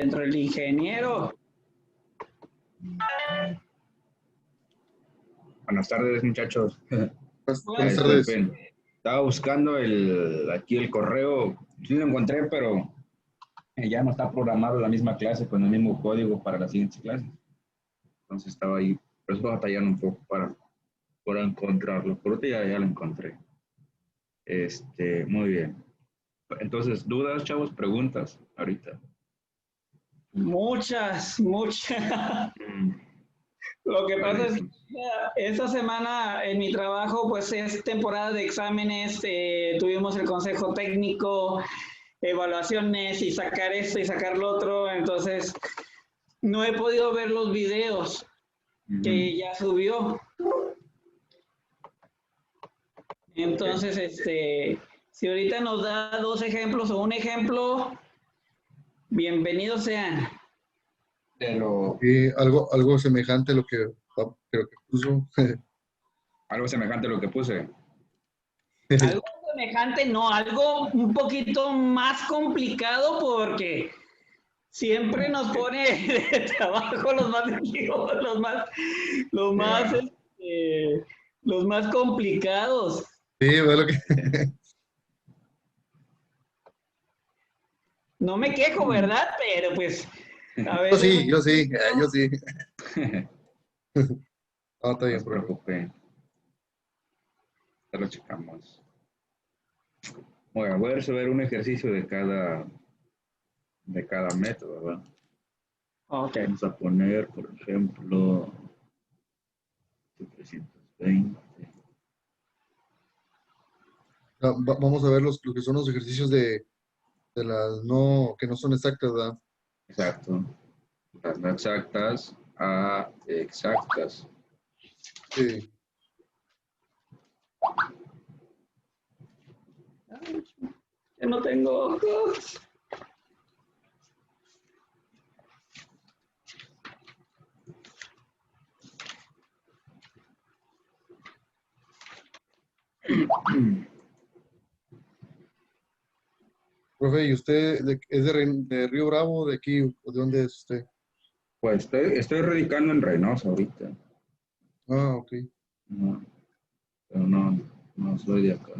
Dentro del ingeniero. Buenas tardes, muchachos. Buenas tardes. Estaba buscando aquí el correo. Sí lo encontré, pero ya no está programado la misma clase con el mismo código para las siguientes clases. Entonces estaba ahí, pero estoy batallando un poco para encontrarlo. Por otro ya lo encontré. Muy bien. Entonces, dudas, chavos, preguntas ahorita. Muchas. Lo que pasa es que esta semana en mi trabajo, pues es temporada de exámenes, tuvimos el consejo técnico, evaluaciones y sacar esto y sacar lo otro, entonces no he podido ver los videos que ya subió. Entonces, si ahorita nos da 2 ejemplos o un ejemplo, bienvenidos sean. Algo semejante a lo que creo que puso. Algo semejante a lo que puse. Algo semejante, no, algo un poquito más complicado porque siempre nos pone de trabajo los más antiguos, los más complicados. Sí, veo lo que... No me quejo, ¿verdad? Pero pues a Yo veces... sí. No, está bien, No se preocupe. Ya lo checamos. Bueno, voy a resolver un ejercicio de cada método, ¿verdad? Ok. Vamos a poner, por ejemplo, 320. Vamos a ver lo que son los ejercicios de las que no son exactas, ¿verdad? Exacto. Las no exactas a exactas. Sí. Yo no tengo ojos. Profe, ¿y usted es de Río Bravo, de aquí, o de dónde es usted? Pues estoy radicando en Reynosa ahorita. Ah, ok. No, pero no soy de acá.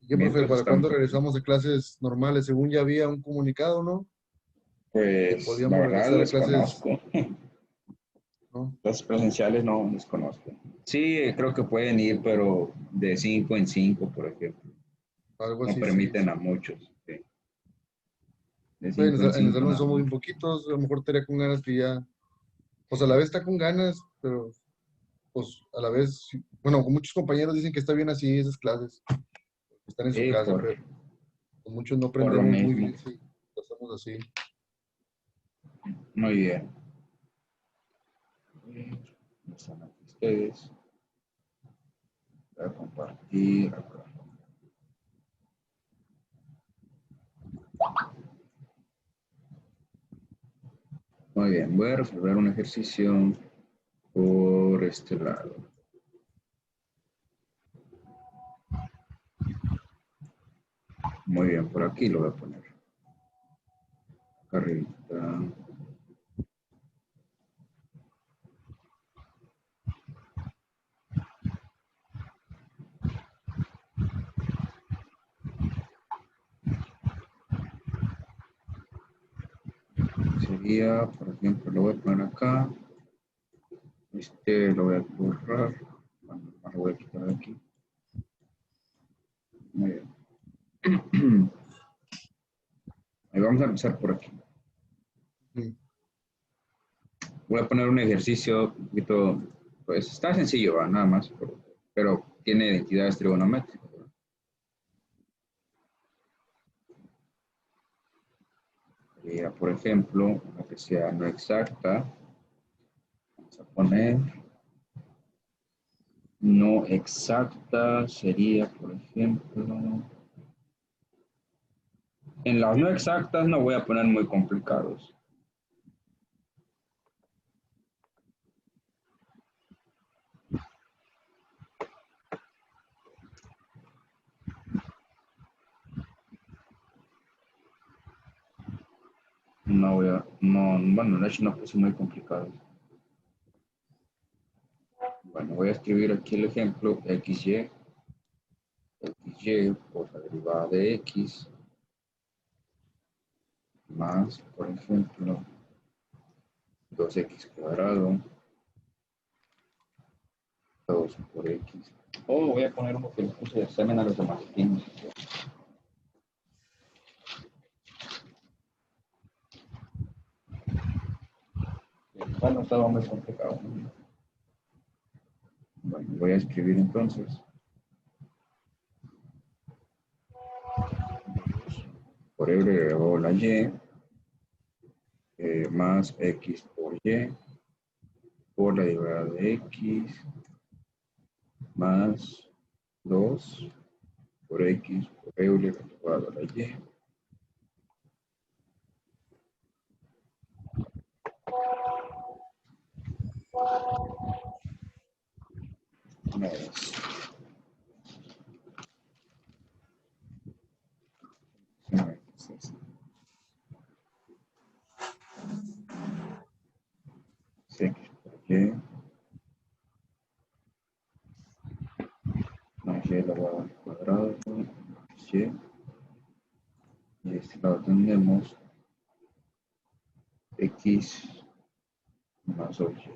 ¿Y qué, profe, Mientras para cuándo estamos, regresamos a clases normales? Según ya había un comunicado, ¿no? Que pues la podíamos verdad regresar a clases, desconozco. ¿no? Las presenciales no desconozco. Sí, creo que pueden ir, pero de 5 en 5, por ejemplo. Algo No así, sí. permiten a muchos. Sí. De Bueno, 5 en en el 5 salón nada somos más. bien poquitos, a lo mejor estaría con ganas que ya, pues a la vez está con ganas, pero pues a la vez, bueno, muchos compañeros dicen que está bien así esas clases, están en su Sí, casa, pero pues, muchos no por lo aprendemos muy mismo. bien si lo hacemos así. Muy bien. Están aquí ustedes. Voy a compartir acá. Muy bien, voy a resolver un ejercicio por este lado. Muy bien, por aquí lo voy a poner. Acá arribita. Sería, por ejemplo, lo voy a poner acá. Lo voy a borrar. Bueno, lo voy a quitar de aquí. Muy bien. Ahí vamos a empezar por aquí. Sí. Voy a poner un ejercicio un poquito, pues está sencillo, ¿va? Nada más, pero tiene identidades trigonométricas. ¿Va? Sería, por ejemplo, una que sea no exacta. Vamos a poner no exacta, sería, por ejemplo, en las no exactas no voy a poner muy complicados. no voy a, no, bueno, de hecho no puse muy complicado. Bueno, voy a escribir aquí el ejemplo xy por la derivada de x más, por ejemplo, 2x cuadrado, 2 por x. Oh, voy a poner uno que les puse de examen a los demás. Bueno, estaba muy complicado. Bueno, voy a escribir entonces. Por y elevado a la y más x por y por la derivada de x más 2 por x por elevado a la y. Una vez. X por y más y elevado al cuadrado más y. Y este lado tenemos x más 8.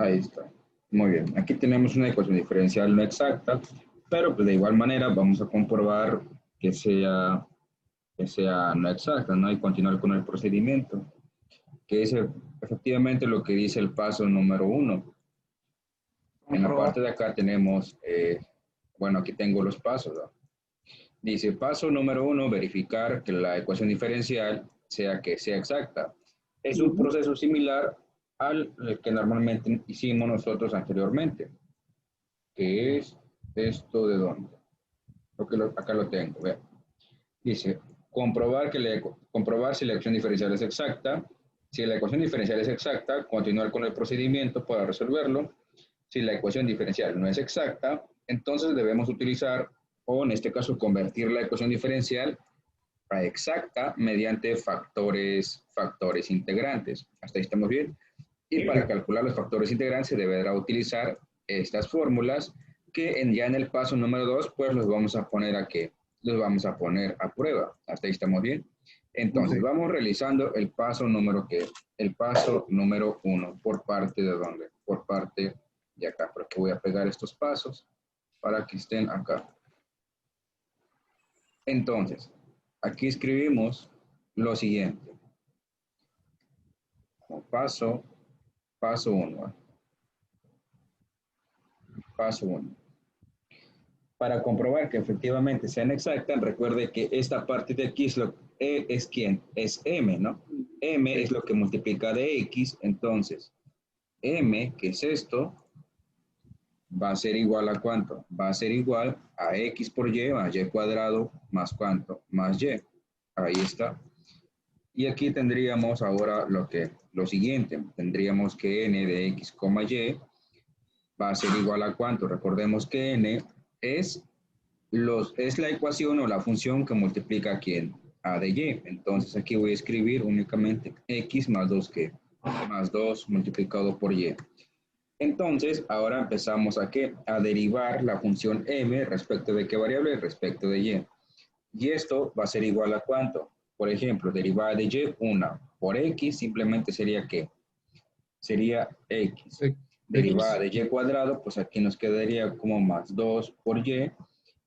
Ahí está. Muy bien. Aquí tenemos una ecuación diferencial no exacta, pero pues de igual manera vamos a comprobar que sea no exacta, ¿no? Y continuar con el procedimiento, que es efectivamente lo que dice el paso número 1. En la parte de acá tenemos, bueno, aquí tengo los pasos, ¿no? Dice, paso número 1, verificar que la ecuación diferencial sea exacta. Es un proceso similar al que normalmente hicimos nosotros anteriormente, que es esto de dónde. Acá lo tengo, vean. Dice, comprobar si la ecuación diferencial es exacta. Si la ecuación diferencial es exacta, continuar con el procedimiento para resolverlo. Si la ecuación diferencial no es exacta, entonces debemos utilizar, o en este caso, convertir la ecuación diferencial a exacta mediante factores integrantes. ¿Hasta ahí estamos bien? Y para calcular los factores integrantes se deberá utilizar estas fórmulas que ya en el paso número 2, pues los vamos a poner a ¿qué? Los vamos a poner a prueba. ¿Hasta ahí estamos bien? Entonces, vamos realizando el paso número ¿qué? El paso número 1. ¿Por parte de dónde? Por parte de acá. Porque voy a pegar estos pasos para que estén acá. Entonces, aquí escribimos lo siguiente. Como paso 1. Paso 1. Para comprobar que efectivamente sean exactas, recuerde que esta parte de aquí es ¿quién? Es m, ¿no? M es lo que multiplica de x, entonces m, que es esto, va a ser igual a ¿cuánto? Va a ser igual a x por y más y cuadrado más ¿cuánto? Más y. Ahí está. Y aquí tendríamos ahora lo siguiente. Tendríamos que n de x, y va a ser igual a ¿cuánto? Recordemos que n es la ecuación o la función que multiplica a ¿quién? A de y. Entonces aquí voy a escribir únicamente x más 2 ¿qué? Más 2 multiplicado por y. Entonces ahora empezamos a ¿qué? A derivar la función m respecto de qué variable? Respecto de y. Y esto va a ser igual a ¿cuánto? Por ejemplo, derivada de y, 1 por x simplemente sería ¿qué? Sería x. Derivada de y cuadrado, pues aquí nos quedaría como más 2 por y.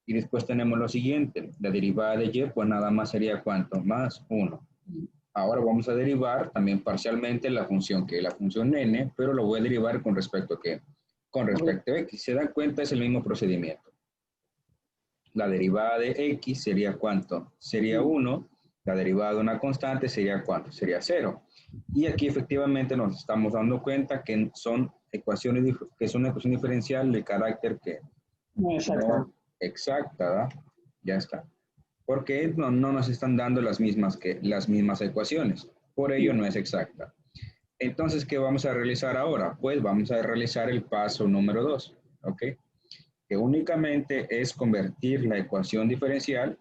Y después tenemos lo siguiente, la derivada de y, pues nada más sería ¿cuánto? Más 1. Ahora vamos a derivar también parcialmente la función, que es la función n, pero lo voy a derivar con respecto a ¿qué? Con respecto a x. ¿Se dan cuenta? Es el mismo procedimiento. La derivada de x sería ¿cuánto? Sería 1. La derivada de una constante sería ¿cuánto? Sería 0. Y aquí efectivamente nos estamos dando cuenta que son ecuaciones diferencial de carácter que no exacta, ¿verdad? Ya está. Porque no nos están dando las mismas ecuaciones. Por ello no es exacta. Entonces, ¿qué vamos a realizar ahora? Pues vamos a realizar el paso número 2. ¿Ok? que únicamente es convertir la ecuación diferencial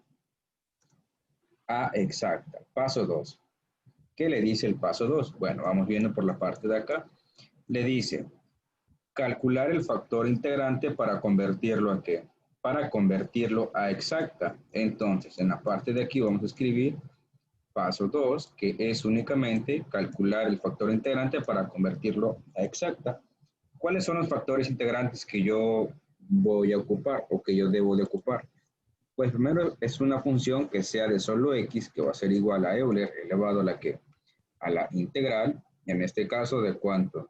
a exacta. Paso 2. ¿Qué le dice el paso 2? Bueno, vamos viendo por la parte de acá. Le dice, calcular el factor integrante para convertirlo a ¿qué? Para convertirlo a exacta. Entonces, en la parte de aquí vamos a escribir paso 2, que es únicamente calcular el factor integrante para convertirlo a exacta. ¿Cuáles son los factores integrantes que yo voy a ocupar o que yo debo de ocupar? Pues primero es una función que sea de solo x, que va a ser igual a Euler elevado a la ¿qué? A la integral, en este caso, ¿de cuánto?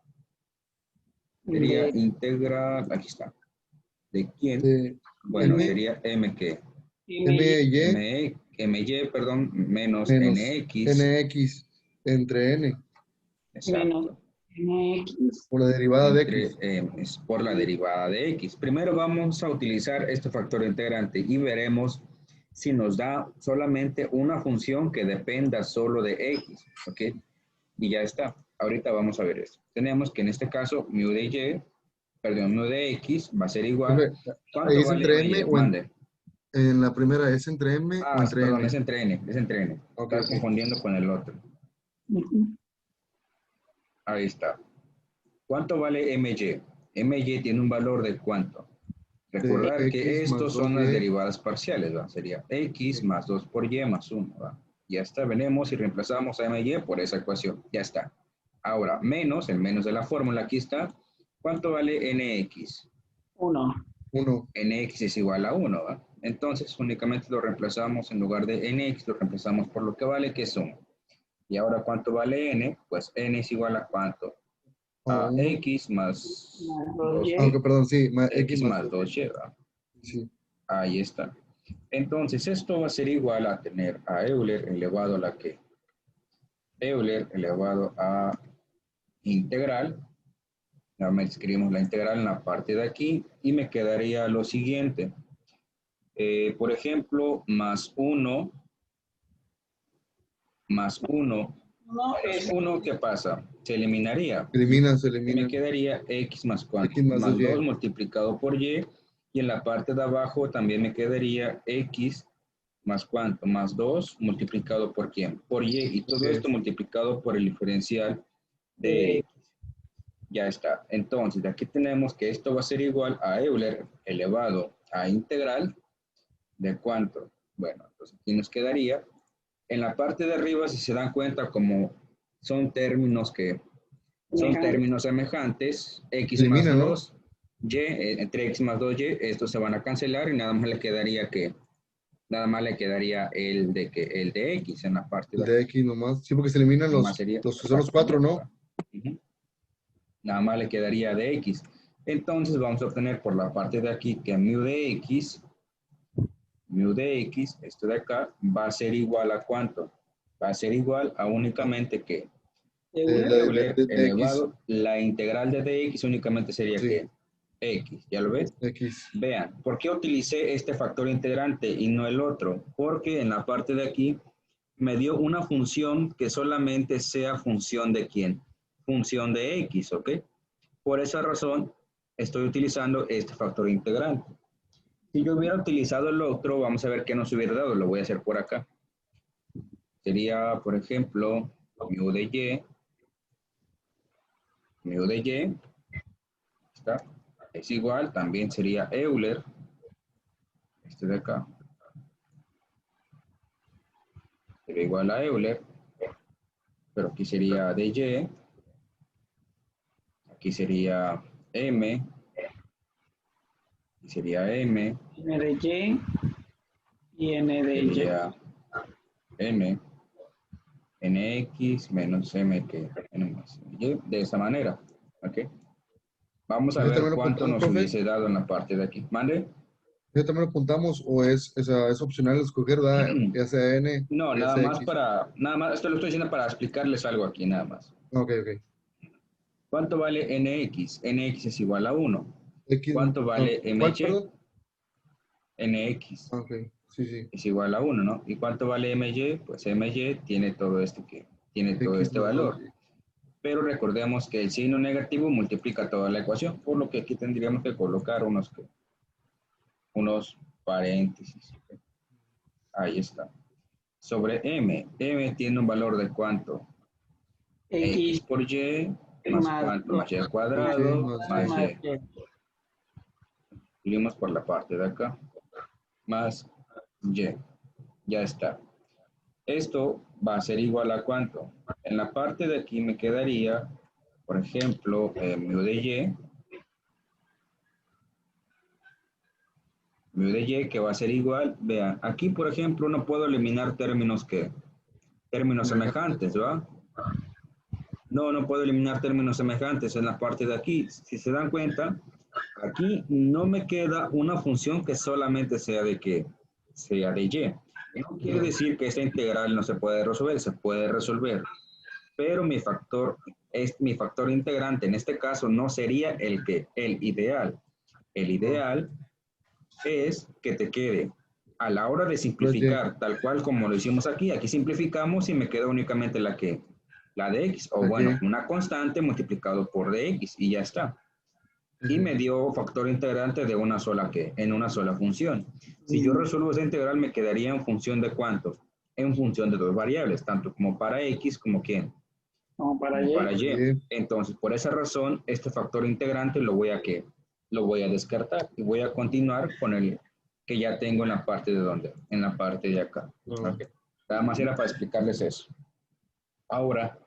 Sería integral, aquí está. ¿De quién? De Bueno, M, sería m que MY perdón, menos menos nx. NX entre N, Menos Exacto. NX. por la derivada de Entre X. es por la derivada de x. Primero vamos a utilizar este factor integrante y veremos si nos da solamente una función que dependa solo de x, ¿ok? Y ya está. Ahorita vamos a ver esto. Tenemos que en este caso mu de y, perdón, mu de x va a ser igual. Ahí ¿Cuánto es vale entre M my? o Mande. en la primera, ¿es entre M o Ah, entre perdón, N? es entre n, es entre n. Ok, Estás ok. confundiendo con el otro. Ahí está. ¿Cuánto vale my? My tiene un valor de ¿cuánto? De Recordar que X más estos son las 2Y. derivadas parciales, ¿va? Sería x Ok. más 2 por y más 1, ¿va? Ya está, venimos y reemplazamos a my por esa ecuación. Ya está. Ahora, menos, el menos de la fórmula, aquí está. ¿Cuánto vale nx? 1. 1. Nx es igual a 1, ¿va? Entonces, únicamente lo reemplazamos en lugar de nx, lo reemplazamos por lo que vale, que es 1. Y ahora, ¿cuánto vale n? Pues n es igual a ¿cuánto? A A 1. x más Más 2, 2Y. Aunque, perdón, sí, X x más más 2. 2y, ¿va? Sí. Ahí está. Entonces, esto va a ser igual a tener a Euler elevado a la que Euler elevado a integral. Nuevamente escribimos la integral en la parte de aquí y me quedaría lo siguiente. Por ejemplo, más 1, más 1, No menos es 1, ¿qué pasa? Se eliminaría. Se Y me elimina. quedaría x más cuánto? X más Más 2 2Y. multiplicado por y. Y en la parte de abajo también me quedaría x más cuánto, más 2 multiplicado por quién, por y, y todo esto Es multiplicado por el diferencial de de x. Ya está. Entonces, de aquí tenemos que esto va a ser igual a Euler elevado a integral de cuánto. Bueno, entonces aquí nos quedaría. En la parte de arriba, si se dan cuenta, como son términos que son semejante. términos semejantes, se x más elimina, ¿no? 2 y, entre x más 2y, estos se van a cancelar y nada más le quedaría que nada más le quedaría el de X en la parte El de de aquí. X nomás. Sí, porque se eliminan Nada más sería los que son los 4, exactamente, ¿no? ¿va? Ujú. Nada más le quedaría de X. Entonces vamos a obtener por la parte de aquí que mu de X, esto de acá, va a ser igual a ¿cuánto? Va a ser igual a únicamente que Euler. Euler De X. elevado, la integral de dx únicamente sería Sí, que X, ¿ya lo ves? X. Vean, ¿por qué utilicé este factor integrante y no el otro? Porque en la parte de aquí me dio una función que solamente sea función de quién, función de x, ¿ok? Por esa razón estoy utilizando este factor integrante. Si yo hubiera utilizado el otro, vamos a ver qué nos hubiera dado, lo voy a hacer por acá. Sería, por ejemplo, mu de y, ¿está? Es igual, también sería Euler, este de acá, sería igual a Euler, pero aquí sería de y, aquí sería m, aquí sería m, N de y N de Y. sería n, nx menos m que n más y, de esa manera, ¿ok? Vamos a ¿Ese ver también lo cuánto apuntamos, nos profe? hubiese dado en la parte de aquí. ¿Mande? ¿Ese también lo apuntamos o es opcional escoger, ¿verdad? Ya sea N No, o ya nada sea más X? para, nada más, esto lo estoy diciendo para explicarles algo aquí, nada más. Ok, ok. ¿Cuánto vale nx? Nx es igual a 1. X, ¿Cuánto vale ¿cuál, my? perdón? Nx Ok, sí, sí. es igual a 1, ¿no? ¿Y cuánto vale my? Pues my tiene todo tiene todo X este más valor. 2Y. Pero recordemos que el signo negativo multiplica toda la ecuación, por lo que aquí tendríamos que colocar unos unos paréntesis. Ahí está. Sobre m tiene un valor de ¿cuánto? X por y más ¿cuánto? Más y al cuadrado más y. Dividimos por la parte de acá. Más y. Ya está. Esto va a ser igual a ¿cuánto? En la parte de aquí me quedaría, por ejemplo, mu de y. Mu de y que va a ser igual. Vean, aquí por ejemplo no puedo eliminar términos que, términos semejantes, ¿va? No puedo eliminar términos semejantes en la parte de aquí. Si se dan cuenta, aquí no me queda una función que solamente sea de que sea de y. No quiere decir que esta integral no se puede resolver, se puede resolver. Pero mi factor integrante en este caso no sería el ideal. El ideal es que te quede a la hora de simplificar, tal cual como lo hicimos aquí. Aquí simplificamos y me queda únicamente la de x, o bueno, una constante multiplicado por dx y ya está. Y me dio factor integrante de una sola en una sola función. Si yo resuelvo esa integral me quedaría en función de ¿cuántos? En función de dos variables, tanto como para x como ¿quién? Como para y. Entonces, por esa razón, este factor integrante lo voy a descartar y voy a continuar con el que ya tengo en la parte de ¿dónde? En la parte de acá. Okay. Nada más era para explicarles eso. Ahora,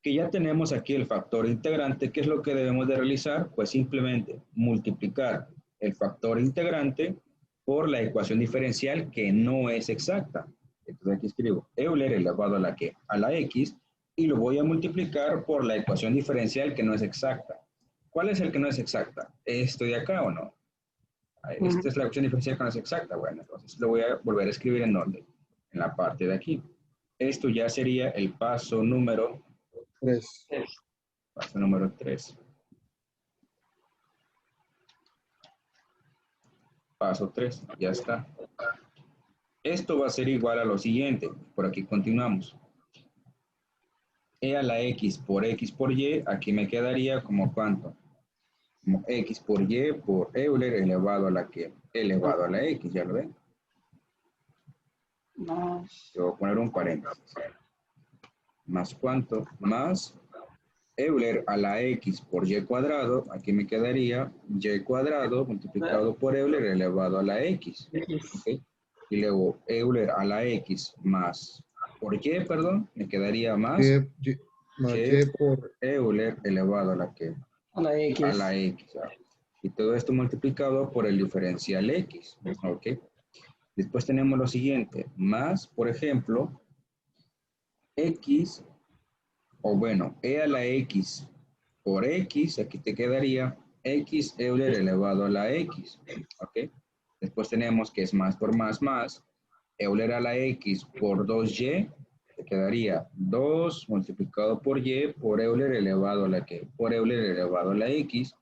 que ya tenemos aquí el factor integrante, ¿qué es lo que debemos de realizar? Pues simplemente multiplicar el factor integrante por la ecuación diferencial que no es exacta. Entonces aquí escribo Euler elevado a la ¿qué? A la x, y lo voy a multiplicar por la ecuación diferencial que no es exacta. ¿Cuál es el que no es exacta? ¿Esto de acá o no? Esta es la ecuación diferencial que no es exacta. Bueno, entonces lo voy a volver a escribir ¿en dónde? En la parte de aquí. Esto ya sería el paso número 3. Paso número 3. Paso 3, ya está. Esto va a ser igual a lo siguiente. Por aquí continuamos. E a la x por y, aquí me quedaría como ¿cuánto? Como x por y por Euler elevado a la ¿qué? Elevado a la x, ¿ya lo ven? Yo voy a poner un paréntesis. ¿Más cuánto? Más Euler a la x por y cuadrado, aquí me quedaría y cuadrado multiplicado por Euler elevado a la x. ¿Okay? Y luego Euler a la x más por y, perdón, me quedaría más Y por Euler elevado a la que a la x. A la x. Y todo esto multiplicado por el diferencial x. ¿Ok? Después tenemos lo siguiente, más, por ejemplo, x, o bueno, e a la x por x, aquí te quedaría x Euler elevado a la x. ¿Ok? Después tenemos que es más por más, Euler a la x por 2y, te quedaría 2 multiplicado por y por Euler elevado a la que, por Euler elevado a la x,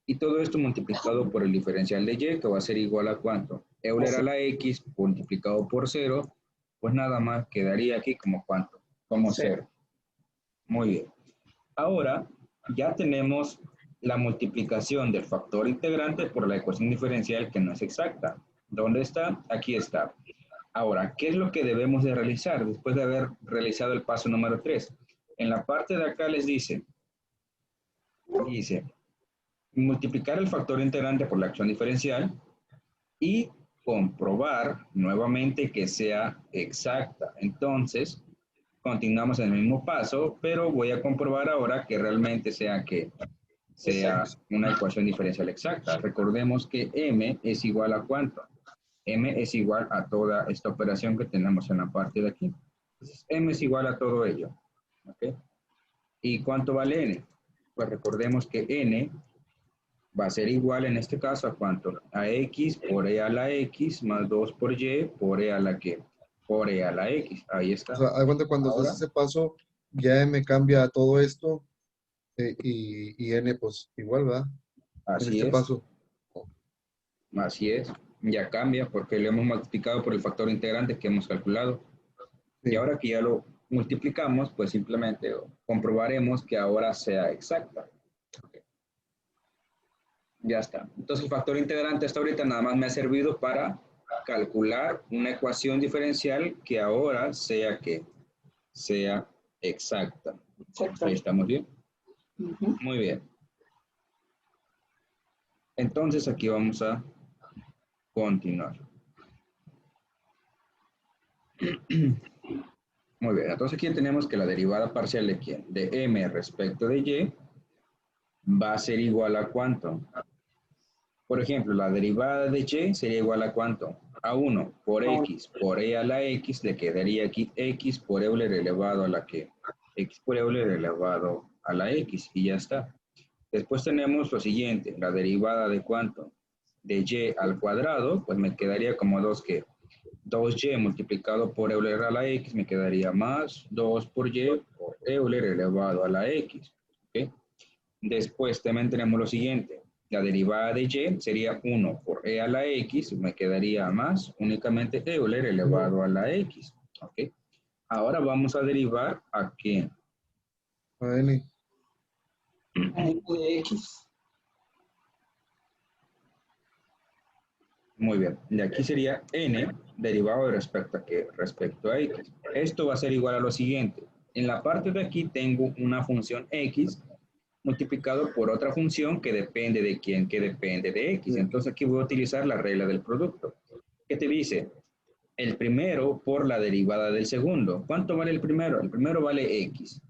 y todo esto multiplicado por el diferencial de y, que va a ser igual a ¿cuánto? Euler a la x multiplicado por 0, pues nada más quedaría aquí como ¿cuánto? Como 0. Muy bien. Ahora ya tenemos la multiplicación del factor integrante por la ecuación diferencial que no es exacta. ¿Dónde está? Aquí está. Ahora, ¿qué es lo que debemos de realizar después de haber realizado el paso número 3? En la parte de acá les dice, multiplicar el factor integrante por la acción diferencial y comprobar nuevamente que sea exacta. Entonces, continuamos en el mismo paso, pero voy a comprobar ahora que realmente sea una ecuación diferencial exacta. Recordemos que m es igual a ¿cuánto? M es igual a toda esta operación que tenemos en la parte de aquí. Entonces, m es igual a todo ello. ¿Okay? ¿Y cuánto vale n? Pues recordemos que n va a ser igual en este caso a ¿cuánto? A x por e a la x más 2 por y por e a la que, por e a la x. Ahí está. O sea, cuando haces ese paso, ya me cambia todo esto y n pues igual, ¿verdad? Así en este es. Paso. Así es. Ya cambia porque lo hemos multiplicado por el factor integrante que hemos calculado. Sí. Y ahora que ya lo multiplicamos, pues simplemente comprobaremos que ahora sea exacta. Okay. Ya está. Entonces el factor integrante hasta ahorita nada más me ha servido para calcular una ecuación diferencial que ahora sea exacta. Exacto. Ahí estamos bien. Ujú. Muy bien. Entonces aquí vamos a continuar. Muy bien. Entonces aquí tenemos que la derivada parcial de ¿quién? De m respecto de y va a ser igual a ¿cuánto? Por ejemplo, la derivada de y sería igual a ¿cuánto? A 1 por x por e a la x, le quedaría aquí x por Euler elevado a la que, x por Euler elevado a la x, y ya está. Después tenemos lo siguiente, la derivada de ¿cuánto? De y al cuadrado, pues me quedaría como 2y multiplicado por Euler a la x, me quedaría más 2 por y por Euler elevado a la x. ¿Ok? Después también tenemos lo siguiente. La derivada de y sería 1 por e a la x, me quedaría más únicamente Euler elevado a la x. ¿Ok? Ahora vamos a derivar a ¿qué? A N. N de X. Muy bien. De aquí sería n derivado de respecto a ¿qué? Respecto a x. Esto va a ser igual a lo siguiente. En la parte de aquí tengo una función x multiplicado por otra función que depende de quién, que depende de x. Entonces aquí voy a utilizar la regla del producto. ¿Qué te dice? El primero por la derivada del segundo. ¿Cuánto vale el primero? El primero vale x.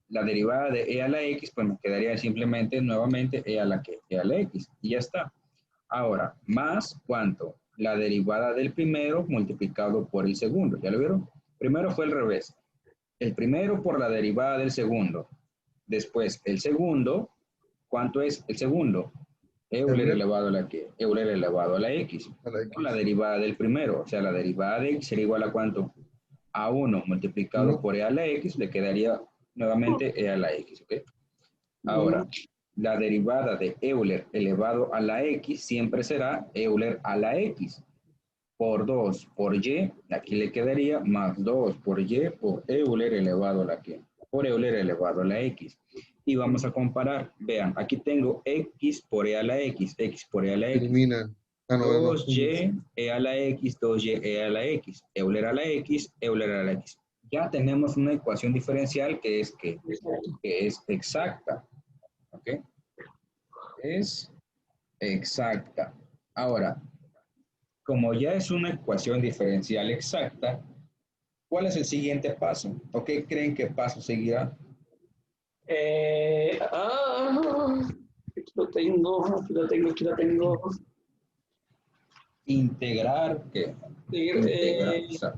La derivada de e a la x, pues me quedaría simplemente nuevamente e a la que, e a la x. Y ya está. Ahora, más ¿cuánto? La derivada del primero multiplicado por el segundo. ¿Ya lo vieron? Primero fue al revés. El primero por la derivada del segundo. Después, el segundo, ¿cuánto es el segundo? Euler Euler elevado a la que, Euler elevado a la x. a la Con la X. derivada del primero, o sea, la derivada de x sería igual a ¿cuánto? A 1 multiplicado 1. por e a la x, le quedaría nuevamente e a la x, ¿ok? Ahora, Ujú. la derivada de Euler elevado a la x siempre será Euler a la x por 2 por y, aquí le quedaría más 2 por y por Euler elevado a la que, por Euler elevado a la x. Y vamos a comparar, vean, aquí tengo x por e a la x por e a la x, Eliminan. Ah, no, no. 2y e a la x, 2y e a la x, Euler a la x, Euler a la x. Ya tenemos una ecuación diferencial que es exacta, ¿ok? Es exacta. Ahora, como ya es una ecuación diferencial exacta, ¿cuál es el siguiente paso? ¿O qué creen que paso seguirá? Eh, ah, aquí lo tengo, aquí lo tengo, aquí lo tengo. Integrar, ¿qué? Integrar, Eh, o sea,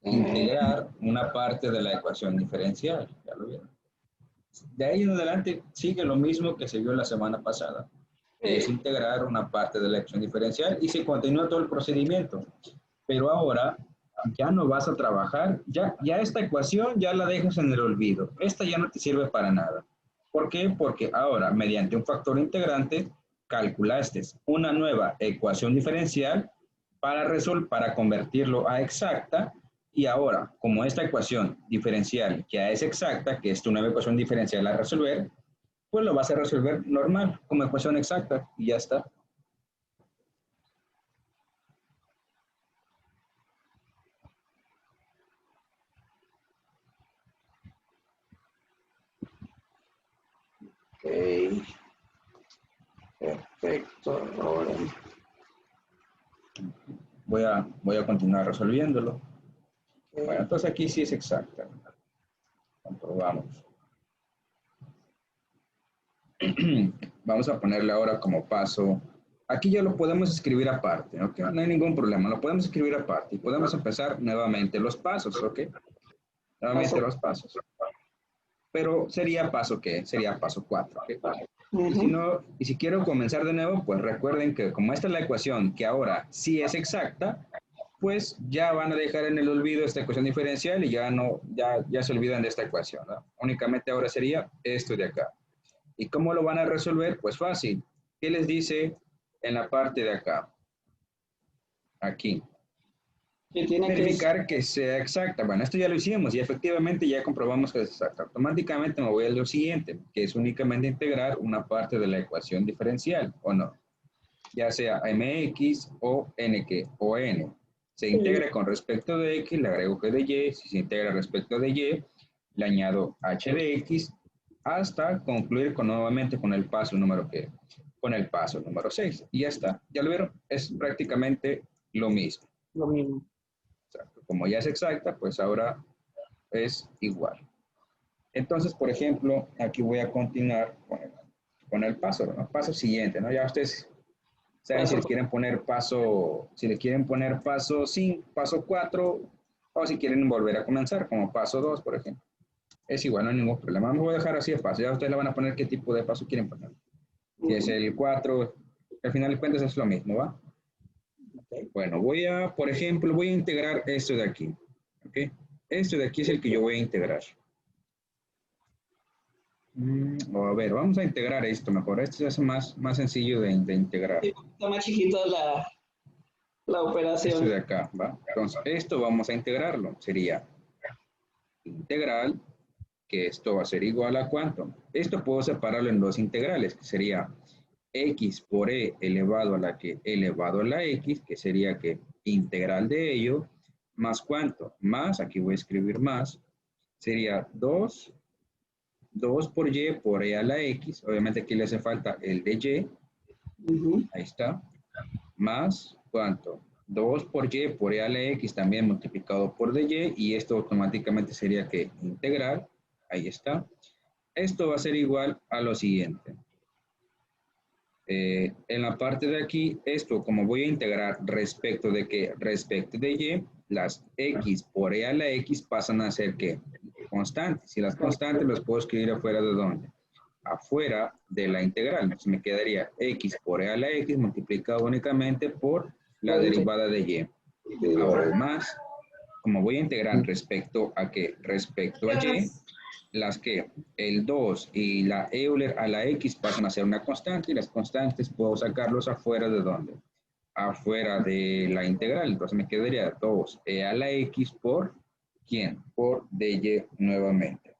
eh, integrar una parte de la ecuación diferencial. ¿Ya lo vieron? De ahí en adelante sigue lo mismo que se vio la semana pasada, que es eh, integrar una parte de la ecuación diferencial y se continúa todo el procedimiento. Pero ahora ya no vas a trabajar, ya esta ecuación ya la dejas en el olvido. Esta ya no te sirve para nada. ¿Por qué? Porque ahora, mediante un factor integrante, calculaste una nueva ecuación diferencial para convertirlo a exacta. Y ahora, como esta ecuación diferencial ya es exacta, que es tu nueva ecuación diferencial a resolver, pues lo vas a resolver normal, como ecuación exacta, y ya está. ok, perfecto. Ahora, Voy a continuar resolviéndolo. Bueno, ok. entonces aquí sí es exacta. Comprobamos. Vamos a ponerle ahora como paso. Aquí ya lo podemos escribir aparte, ¿ok? No hay ningún problema, lo podemos escribir aparte y podemos empezar nuevamente los pasos, ¿ok? Nuevamente Paso. los pasos. Pero sería paso, ¿qué? Sería paso 4, ¿ok? Y si Ujú. no, y si quiero comenzar de nuevo, pues recuerden que como esta es la ecuación que ahora sí es exacta, pues ya van a dejar en el olvido esta ecuación diferencial y ya se olvidan de esta ecuación, ¿no? Únicamente ahora sería esto de acá. ¿Y cómo lo van a resolver? Pues fácil. ¿Qué les dice en la parte de acá? Aquí. Que tiene que verificar que sea exacta. Bueno, esto ya lo hicimos y efectivamente ya comprobamos que es exacta. Automáticamente me voy a lo siguiente, que es únicamente integrar una parte de la ecuación diferencial, ¿o no? Ya sea mx o nq o n. Se integra con respecto de x, le agrego que de y. Si se integra respecto de y, le añado h de x hasta concluir nuevamente con el paso número que, con el paso número 6. Y ya está. Ya lo vieron, es prácticamente lo mismo. lo mismo. Exacto. Como ya es exacta, pues ahora es igual. Entonces, por ejemplo, aquí voy a continuar con el paso, ¿no? Paso siguiente, ¿no? Ya ustedes saben si le quieren poner paso, si le quieren poner paso 5, paso 4, o si quieren volver a comenzar, como paso 2, por ejemplo. Es igual, no hay ningún problema. Me voy a dejar así de paso. Ya ustedes le van a poner qué tipo de paso quieren poner. Si es el 4, al final de cuentas es lo mismo, ¿va? Okay. Bueno, voy a, por ejemplo, voy a integrar esto de aquí. ¿Ok? Esto de aquí es el que yo voy a integrar. A ver, vamos a integrar esto mejor. Esto se hace más sencillo de integrar. Sí, está más chiquita la Esto operación. de acá, ¿va? Entonces, esto vamos a integrarlo. Sería integral, que esto va a ser igual a ¿cuánto? Esto puedo separarlo en dos integrales, que sería x por e elevado a la que elevado a la x, que sería que integral de ello, más ¿cuánto? Más, aquí voy a escribir más, sería 2 por y por e a la x, obviamente aquí le hace falta el de y, ahí está, más ¿cuánto? 2 por y por e a la x también multiplicado por dy, y esto automáticamente sería que integral, ahí está. Esto va a ser igual a lo siguiente. En la parte de aquí, esto como voy a integrar respecto de que, respecto de y, las x por e a la x pasan a ser ¿qué? Constantes. Y las constantes las puedo escribir afuera de ¿dónde? Afuera de la integral. Entonces me quedaría x por e a la x multiplicado únicamente por la derivada de y. Ahora más, como voy a integrar respecto a qué? Respecto a y, las que el 2 y la Euler a la X pasan a ser una constante y las constantes puedo sacarlos afuera de ¿dónde? Afuera de la integral. Entonces me quedaría 2e a la X por ¿quién? Por dy nuevamente.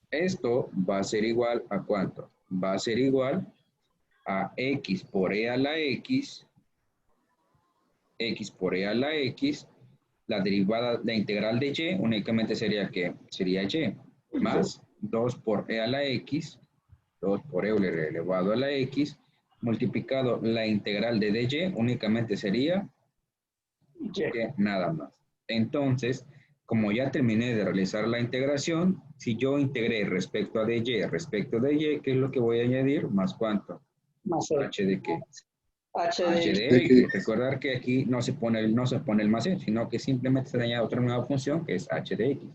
Esto va a ser igual a ¿cuánto? Va a ser igual a X por e a la X, X por e a la X, la derivada, la integral de y únicamente sería ¿qué? Sería y más 2 por e a la x, 2 por Euler elevado a la x, multiplicado la integral de dy, únicamente sería que nada más. Entonces, como ya terminé de realizar la integración, si yo integré respecto a dy, respecto de y, ¿qué es lo que voy a añadir? ¿Más cuánto? Más ¿H de qué? H H de de X. Recordar que aquí no se pone el más E, sino que simplemente se le añade otra nueva función que es H de X.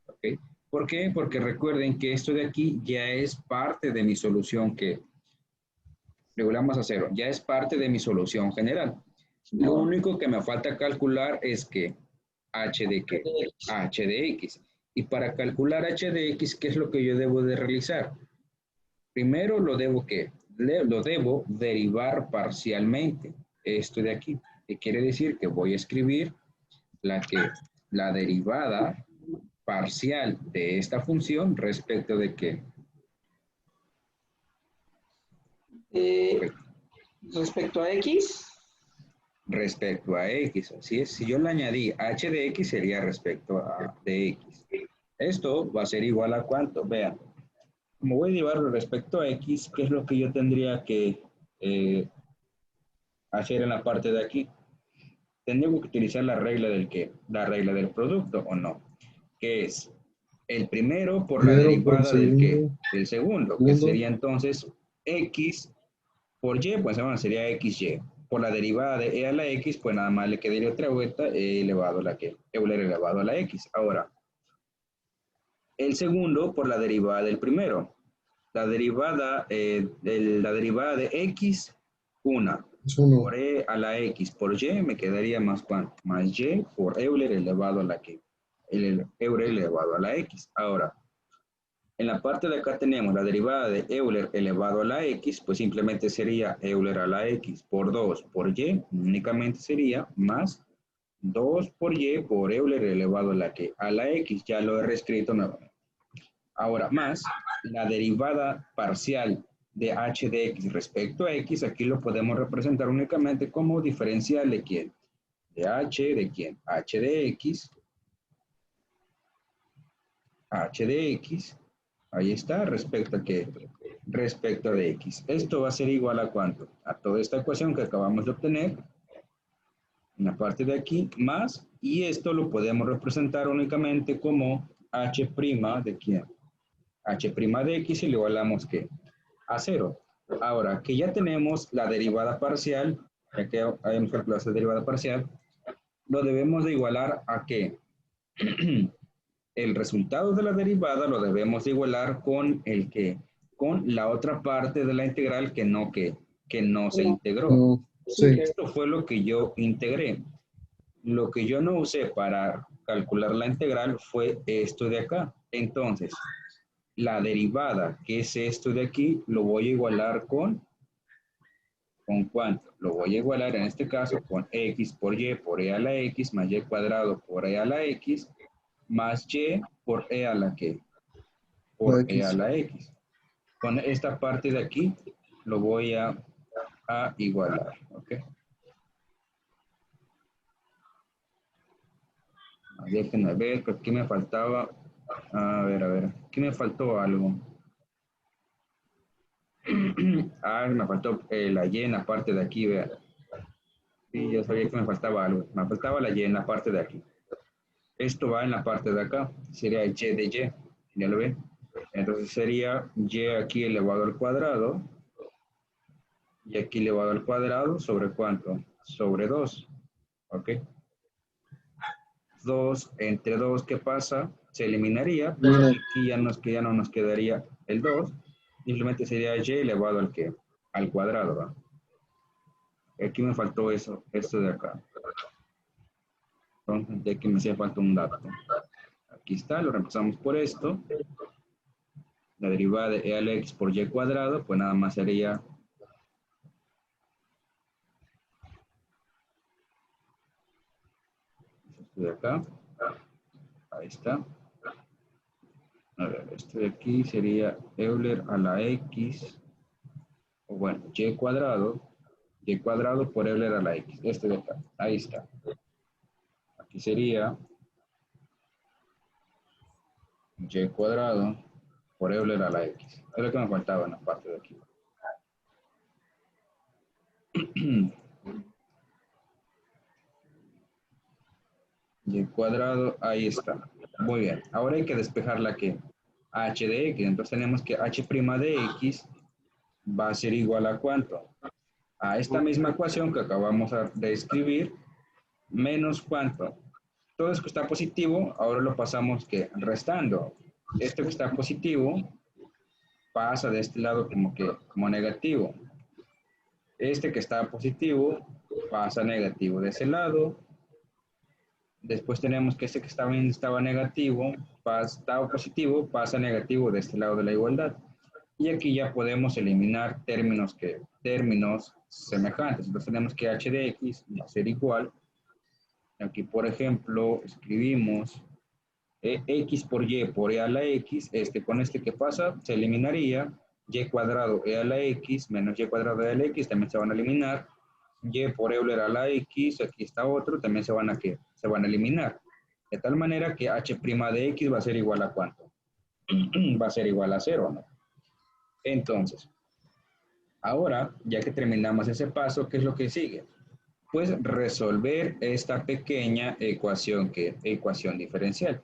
¿Okay? ¿Por qué? Porque recuerden que esto de aquí ya es parte de mi solución que regulamos a cero, ya es parte de mi solución general. Lo único que me falta calcular es que H de qué? H de X. Y para calcular H de X, ¿qué es lo que yo debo de realizar? Primero lo debo ¿qué? Lo debo derivar parcialmente. Esto de aquí. ¿Qué quiere decir? Que voy a escribir la derivada parcial de esta función respecto de qué. Respecto a X. Respecto a X, así es. Si yo le añadí h de X sería respecto a de X. Esto va a ser igual a ¿cuánto? Vean, como voy a derivarlo respecto a X, ¿qué es lo que yo tendría que hacer en la parte de aquí? Tendría que utilizar la regla del qué, la regla del producto o no, que es el primero por la derivada del qué, del segundo, que sería entonces X por Y, pues bueno, sería XY. Por la derivada de E a la X, pues nada más le quedaría otra vuelta, E elevado a la que, Euler elevado a la X. Ahora, el segundo por la derivada del primero. La derivada de X, una. Por E a la X por Y me quedaría más ¿cuánto? Más Y por Euler elevado a la que, el Euler elevado a la X. Ahora, en la parte de acá tenemos la derivada de Euler elevado a la X, pues simplemente sería Euler a la X por 2 por Y, únicamente sería más 2 por y por Euler elevado a la x. Ya lo he reescrito nuevamente. Ahora, más la derivada parcial de h de x respecto a x, aquí lo podemos representar únicamente como diferencial de quién. De h, ¿de quién? H de x. H de x. Ahí está, respecto a qué? Respecto de x. Esto va a ser igual a ¿cuánto? A toda esta ecuación que acabamos de obtener, en la parte de aquí, más, y esto lo podemos representar únicamente como h' de quién. H' de x y le igualamos ¿qué? A 0. Ahora, que ya tenemos la derivada parcial, ya que habíamos calculado esa derivada parcial, lo debemos de igualar ¿a qué? El resultado de la derivada lo debemos de igualar con el que, con la otra parte de la integral que no se integró. No, sí. Esto fue lo que yo integré. Lo que yo no usé para calcular la integral fue esto de acá. Entonces, la derivada, que es esto de aquí, lo voy a igualar ¿con cuánto? Lo voy a igualar en este caso con x por y por e a la x más y cuadrado por e a la x más y por e a la que por e a la x. Con esta parte de aquí lo voy a igualar, ¿ok? Déjenme ver, que aquí me faltaba, a ver, aquí me faltó algo. Me faltó la y en la parte de aquí, vean. Sí, yo sabía que me faltaba algo. Me faltaba la y en la parte de aquí. Esto va en la parte de acá. Sería y de y. ¿Ya lo ven? Entonces sería y aquí elevado al cuadrado. Y aquí elevado al cuadrado sobre ¿cuánto? Sobre 2. ¿Ok? 2 entre 2, ¿qué pasa? Se eliminaría. Pues aquí ya no nos quedaría el 2. Simplemente sería y elevado al ¿qué? Al cuadrado, ¿va? Aquí me faltó esto de acá. Entonces, de aquí me hacía falta un dato. Aquí está, lo reemplazamos por esto. La derivada de e a la x por y cuadrado, pues nada más sería esto de acá. Ahí está. A ver, esto de aquí sería Euler a la x, o bueno, y cuadrado por Euler a la x. Este de acá, ahí está. Aquí sería y cuadrado por Euler a la x. Es lo que me faltaba en la parte de aquí. Y cuadrado, ahí está. Muy bien. Ahora hay que despejar la que h de x. Entonces tenemos que h' de x va a ser igual a ¿cuánto? A esta misma ecuación que acabamos de escribir, menos ¿cuánto? Todo esto que está positivo, ahora lo pasamos que restando. Esto que está positivo pasa de este lado como negativo. Este que está positivo pasa negativo de ese lado. Después tenemos que este que estaba negativo, estaba positivo, pasa negativo de este lado de la igualdad. Y aquí ya podemos eliminar términos semejantes. Entonces tenemos que h de x va a ser igual. Aquí, por ejemplo, escribimos x por y por e a la x. Con este que pasa, se eliminaría. Y cuadrado e a la x menos y cuadrado e a la x también se van a eliminar. Y por Euler a la x, aquí está otro, también se van a eliminar. De tal manera que h' de x va a ser igual a ¿cuánto? Va a ser igual a 0, ¿no? Entonces, ahora, ya que terminamos ese paso, ¿qué es lo que sigue? Pues resolver esta pequeña ecuación, ecuación diferencial.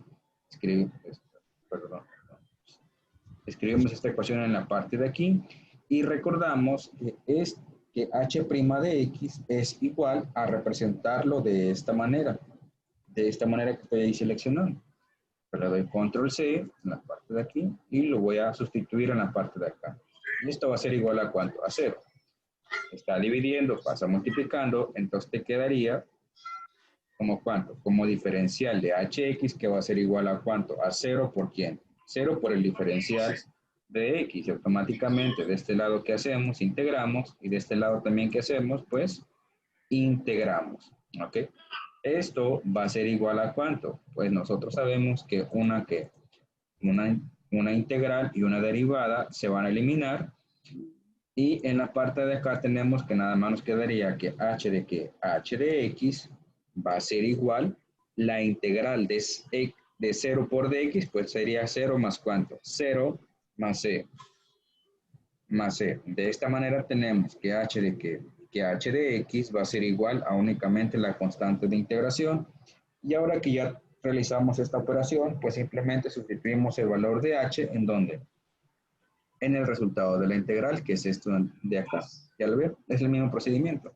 Escribimos esta ecuación en la parte de aquí y recordamos que h' de x es igual a representarlo de esta manera que estoy ahí seleccionando. Le doy control C en la parte de aquí y lo voy a sustituir en la parte de acá. Y esto va a ser igual a ¿cuánto? A 0. Está dividiendo, pasa multiplicando, entonces te quedaría como ¿cuánto? Como diferencial de hx, que va a ser igual a ¿cuánto? A 0 por ¿quién? 0 por el diferencial de x. Y automáticamente de este lado que hacemos, integramos, y de este lado también que hacemos, pues integramos. ¿Ok? Esto va a ser igual a ¿cuánto? Pues nosotros sabemos que una integral y una derivada se van a eliminar. Y en la parte de acá tenemos que nada más nos quedaría que h de x va a ser igual la integral de 0 por dx, pues sería 0 más ¿cuánto? 0 más c más c. De esta manera tenemos que h de x va a ser igual a únicamente la constante de integración. Y ahora que ya realizamos esta operación, pues simplemente sustituimos el valor de h en donde en el resultado de la integral, que es esto de acá. ¿Ya lo ven? Es el mismo procedimiento.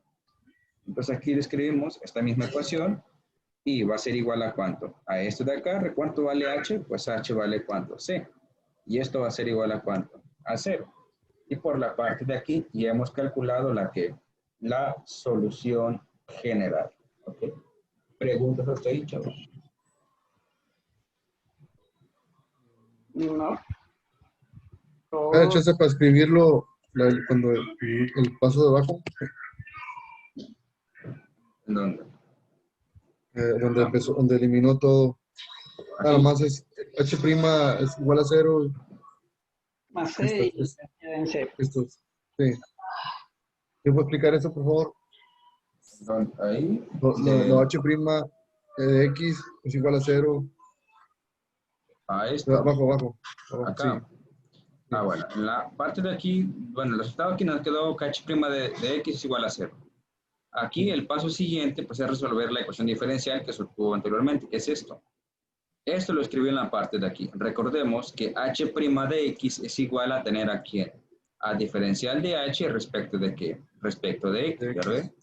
Entonces aquí le escribimos esta misma ecuación y va a ser igual a ¿cuánto? A esto de acá, ¿cuánto vale h? Pues h vale ¿cuánto? C. Y esto va a ser igual a ¿cuánto? A 0. Y por la parte de aquí ya hemos calculado la solución general. ¿Ok? ¿Preguntas hasta ahí, chavos? No. ¿Me da chance para escribirlo cuando el paso de abajo? ¿En dónde? Donde empezó, donde eliminó todo. Nada Aquí. más es h' es igual a 0. Más C y en C. Estos. Sí. ¿Te puedo explicar eso, por favor? Ahí. No, h' de x es igual a 0. A esto. Abajo, Acá. sí. Ah, bueno, en la parte de aquí, bueno, el resultado aquí nos quedó que h' de x es igual a 0. Aquí el paso siguiente pues, es resolver la ecuación diferencial que se obtuvo anteriormente, que es esto. Esto lo escribí en la parte de aquí. Recordemos que h' de x es igual a tener aquí a diferencial de h respecto de qué? Respecto de x, ¿ya lo ven?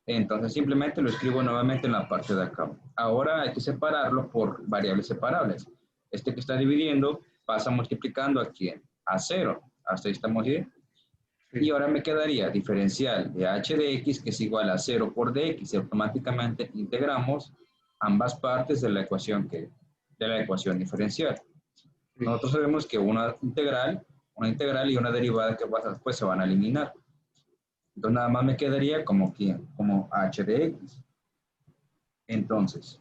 Entonces simplemente lo escribo nuevamente en la parte de acá. Ahora hay que separarlo por variables separables. Este que está dividiendo pasa multiplicando aquí a 0. Hasta ahí estamos bien. Y ahora me quedaría diferencial de h de x que es igual a 0 por dx y automáticamente integramos ambas partes de la ecuación diferencial. Nosotros sabemos que una integral y una derivada que pasa después se van a eliminar. Entonces nada más me quedaría como h de x. Entonces,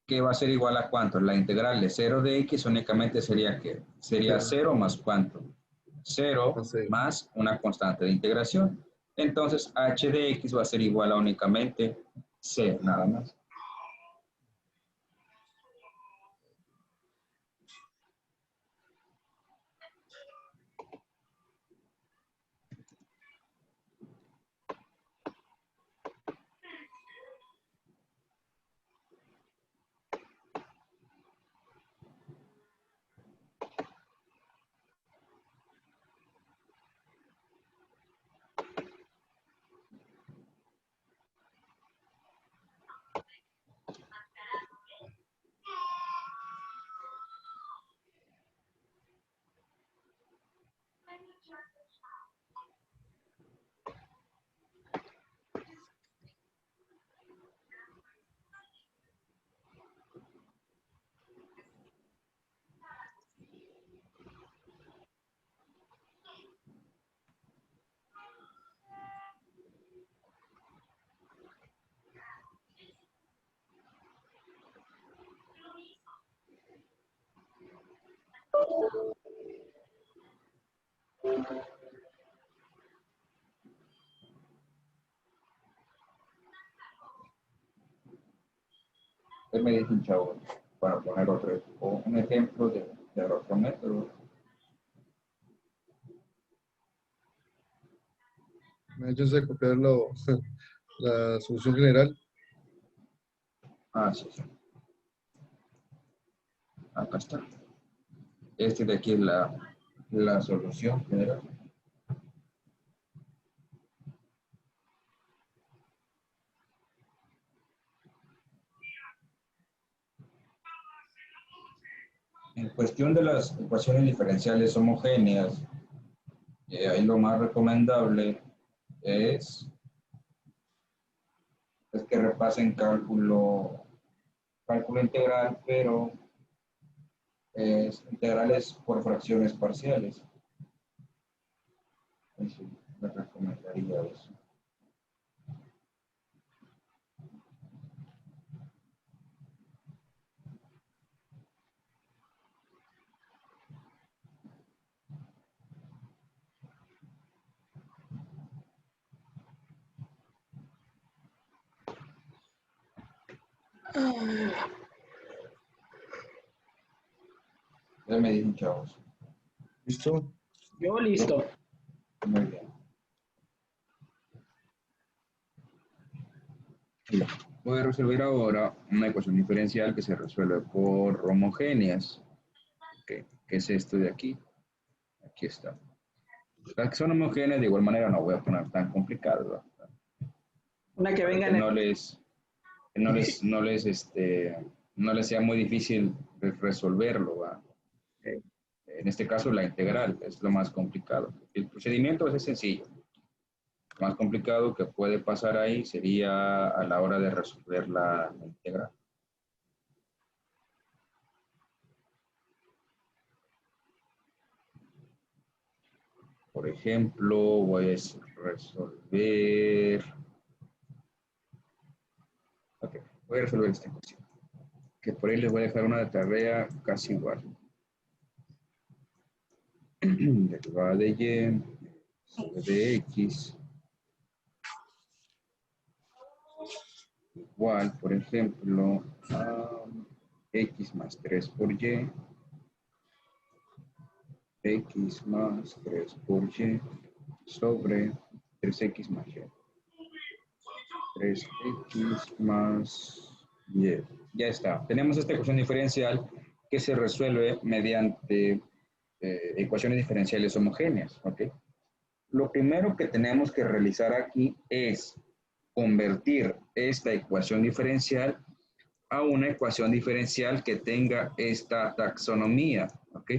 ¿qué va a ser igual a cuánto? La integral de 0 de x únicamente sería ¿qué? Sería 0 más cuánto. 0 más una constante de integración. Entonces, h de x va a ser igual a únicamente c, nada más. Él me dice un chavo, para poner un ejemplo de otro método. Me ha hecho de copiar la solución general. Ah, sí, sí. Acá está. Este de aquí es la solución general. En cuestión de las ecuaciones diferenciales homogéneas, ahí lo más recomendable es que repasen cálculo integral, pero integrales por fracciones parciales. Eso, me recomendaría eso. Ya me dicen, chavos. ¿Listo? Yo listo. Muy bien. Mira, voy a resolver ahora una ecuación diferencial que se resuelve por homogéneas. Okay. ¿Qué es esto de aquí? Aquí está. Las que son homogéneas, de igual manera, no voy a poner tan complicadas, ¿verdad? Una que Para venga que en el... no les sea muy difícil resolverlo, ¿verdad? En este caso, la integral es lo más complicado. El procedimiento es sencillo. Lo más complicado que puede pasar ahí sería a la hora de resolver la integral. Por ejemplo, voy a resolver... Ok, voy a resolver esta ecuación. Que por ahí les voy a dejar una tarea casi igual. Derivada de y sobre de x igual, por ejemplo, a x más 3 por y, x más 3 por y sobre 3x más y. 3x más y. Ya está. Tenemos esta ecuación diferencial que se resuelve mediante ecuaciones diferenciales homogéneas. ¿Ok? Lo primero que tenemos que realizar aquí es convertir esta ecuación diferencial a una ecuación diferencial que tenga esta taxonomía, ¿ok?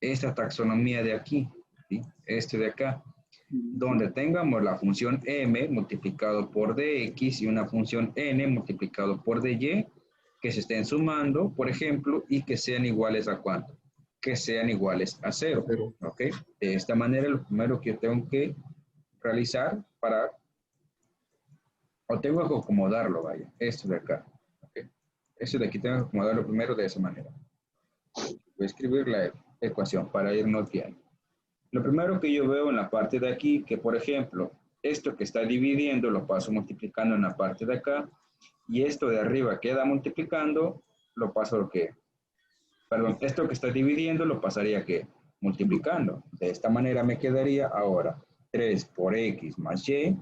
Esta taxonomía de aquí, ¿sí? Este de acá, donde tengamos la función m multiplicado por dx y una función n multiplicado por dy, que se estén sumando, por ejemplo, y que sean iguales a ¿cuánto? Que sean iguales a 0, ¿ok? De esta manera, lo primero que yo tengo que realizar para, o tengo que acomodarlo, vaya, esto de acá, ¿ok? Esto de aquí tengo que acomodarlo primero de esa manera. Voy a escribir la ecuación para irnos bien. Lo primero que yo veo en la parte de aquí, que por ejemplo, esto que está dividiendo lo paso multiplicando en la parte de acá, y esto de arriba queda multiplicando, lo paso lo que, perdón, esto que está dividiendo lo pasaría que multiplicando. De esta manera me quedaría ahora 3 por x más y,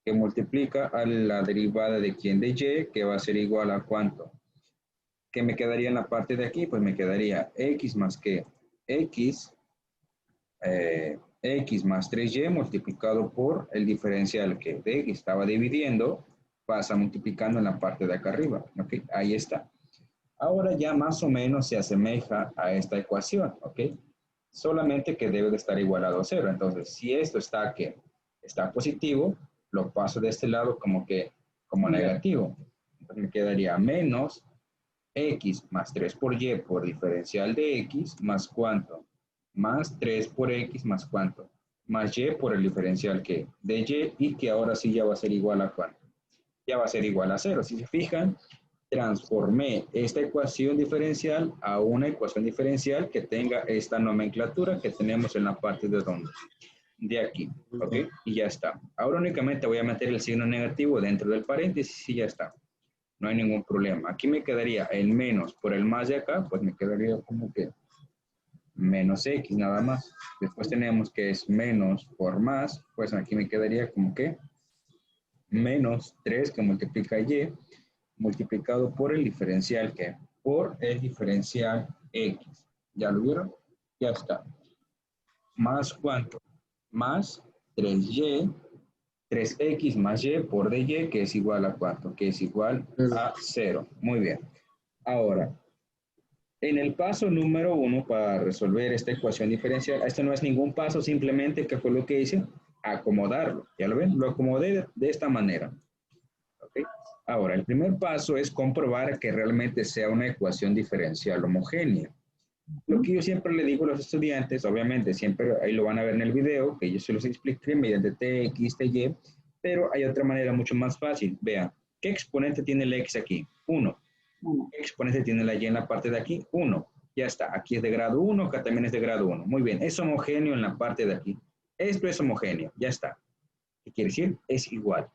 que multiplica a la derivada de quién de y, que va a ser igual a ¿cuánto? ¿Qué me quedaría en la parte de aquí? Pues me quedaría x más que x, x más 3y multiplicado por el diferencial que de x estaba dividiendo, pasa multiplicando en la parte de acá arriba. ¿Ok? Ahí está. Ahora ya más o menos se asemeja a esta ecuación. ¿Ok? Solamente que debe de estar igualado a 0. Entonces, si esto está que está positivo, lo paso de este lado como negativo. Entonces me quedaría menos x más 3 por y por diferencial de x más ¿cuánto? Más 3 por x más ¿cuánto? Más y por el diferencial que de y que ahora sí ya va a ser igual a ¿cuánto? Ya va a ser igual a 0. Si se fijan, transformé esta ecuación diferencial a una ecuación diferencial que tenga esta nomenclatura que tenemos en la parte de donde. De aquí, ¿ok? Y ya está. Ahora únicamente voy a meter el signo negativo dentro del paréntesis y ya está. No hay ningún problema. Aquí me quedaría el menos por el más de acá, pues me quedaría como que menos x nada más. Después tenemos que es menos por más, pues aquí me quedaría como que menos 3 que multiplica y multiplicado por el diferencial que por el diferencial x. ¿Ya lo vieron? Ya está. Más ¿cuánto? Más 3y 3x más y por dy, que es igual a ¿cuánto? Que es igual a 0. Muy bien. Ahora, en el paso número 1 para resolver esta ecuación diferencial, esto no es ningún paso, simplemente, ¿qué fue lo que hice? Acomodarlo. ¿Ya lo ven? Lo acomodé de esta manera. ¿Okay? Ahora, el primer paso es comprobar que realmente sea una ecuación diferencial homogénea. Lo que yo siempre le digo a los estudiantes, obviamente, siempre ahí lo van a ver en el video, que yo se los expliqué mediante t, x, t, y, pero hay otra manera mucho más fácil. Vean, ¿qué exponente tiene el x aquí? 1. ¿Qué exponente tiene la y en la parte de aquí? 1. Ya está, aquí es de grado 1, acá también es de grado 1. Muy bien, es homogéneo en la parte de aquí. Esto es homogéneo, ya está. ¿Qué quiere decir? Es igual.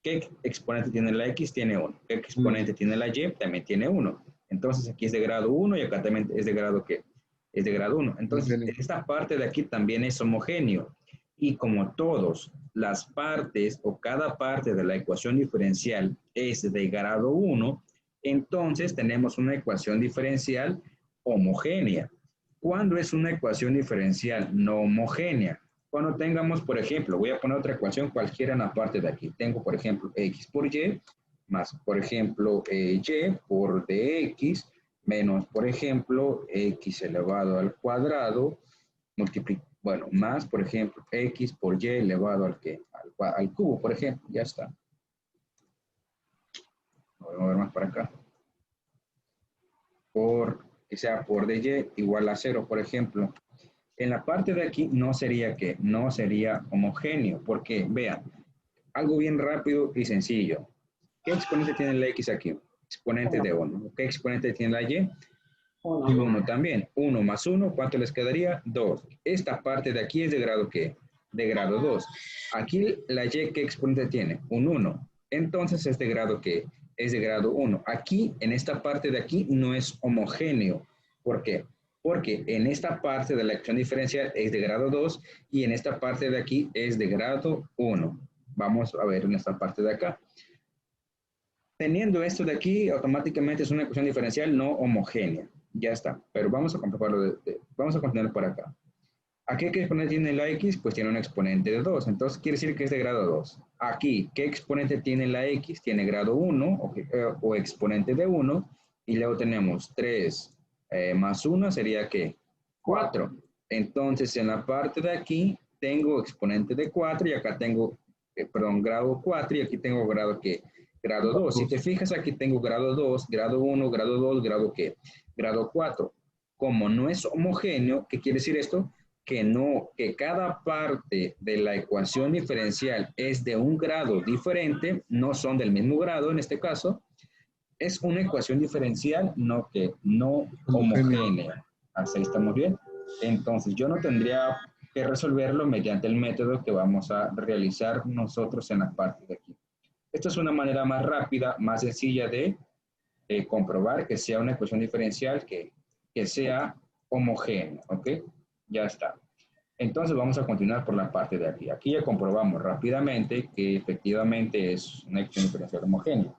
¿Qué exponente tiene la X? Tiene 1. ¿Qué exponente tiene la Y? También tiene 1. Entonces aquí es de grado 1 y acá también es de grado ¿qué? Es de grado 1. Entonces esta parte de aquí también es homogéneo. Y como todas las partes o cada parte de la ecuación diferencial es de grado 1, entonces tenemos una ecuación diferencial homogénea. ¿Cuándo es una ecuación diferencial no homogénea? Cuando tengamos, por ejemplo, voy a poner otra ecuación cualquiera en la parte de aquí. Tengo, por ejemplo, X por Y, más, por ejemplo, Y por DX, menos, por ejemplo, X elevado al cuadrado, bueno, más, por ejemplo, X por Y elevado al, ¿qué? Al cubo, por ejemplo, ya está. Voy a mover más para acá. Que sea por dy igual a 0, por ejemplo. En la parte de aquí no sería ¿qué? No sería homogéneo, porque vean, algo bien rápido y sencillo. ¿Qué exponente tiene la X aquí? Exponente de 1. ¿Qué exponente tiene la Y? 1 también. 1 más 1, ¿cuánto les quedaría? 2. Esta parte de aquí es de grado ¿qué? De grado 2. Aquí la Y, ¿qué exponente tiene? Un 1. Entonces es de grado ¿qué? Es de grado 1. Aquí, en esta parte de aquí, no es homogéneo. ¿Por qué? Porque en esta parte de la ecuación diferencial es de grado 2 y en esta parte de aquí es de grado 1. Vamos a ver en esta parte de acá. Teniendo esto de aquí, automáticamente es una ecuación diferencial no homogénea. Ya está. Pero vamos a comprobarlo. Vamos a continuar por acá. Aquí, ¿qué exponente tiene la X? Pues tiene un exponente de 2. Entonces, quiere decir que es de grado 2. Aquí, ¿qué exponente tiene la X? Tiene grado 1 o exponente de 1. Y luego tenemos 3 más 1 sería ¿qué? 4. Entonces, en la parte de aquí, tengo exponente de 4 y acá tengo, grado 4 y aquí tengo grado ¿qué? Grado 2. Si te fijas, aquí tengo grado 2, grado 1, grado 2, grado ¿qué? Grado 4. Como no es homogéneo, ¿qué quiere decir esto? Que cada parte de la ecuación diferencial es de un grado diferente, no son del mismo grado en este caso, es una ecuación diferencial no homogénea. Así estamos bien. Entonces yo no tendría que resolverlo mediante el método que vamos a realizar nosotros en la parte de aquí. Esta es una manera más rápida, más sencilla de comprobar que sea una ecuación diferencial que sea homogénea, ¿ok? Ya está. Entonces vamos a continuar por la parte de aquí. Aquí ya comprobamos rápidamente que efectivamente es una ecuación diferencial homogénea.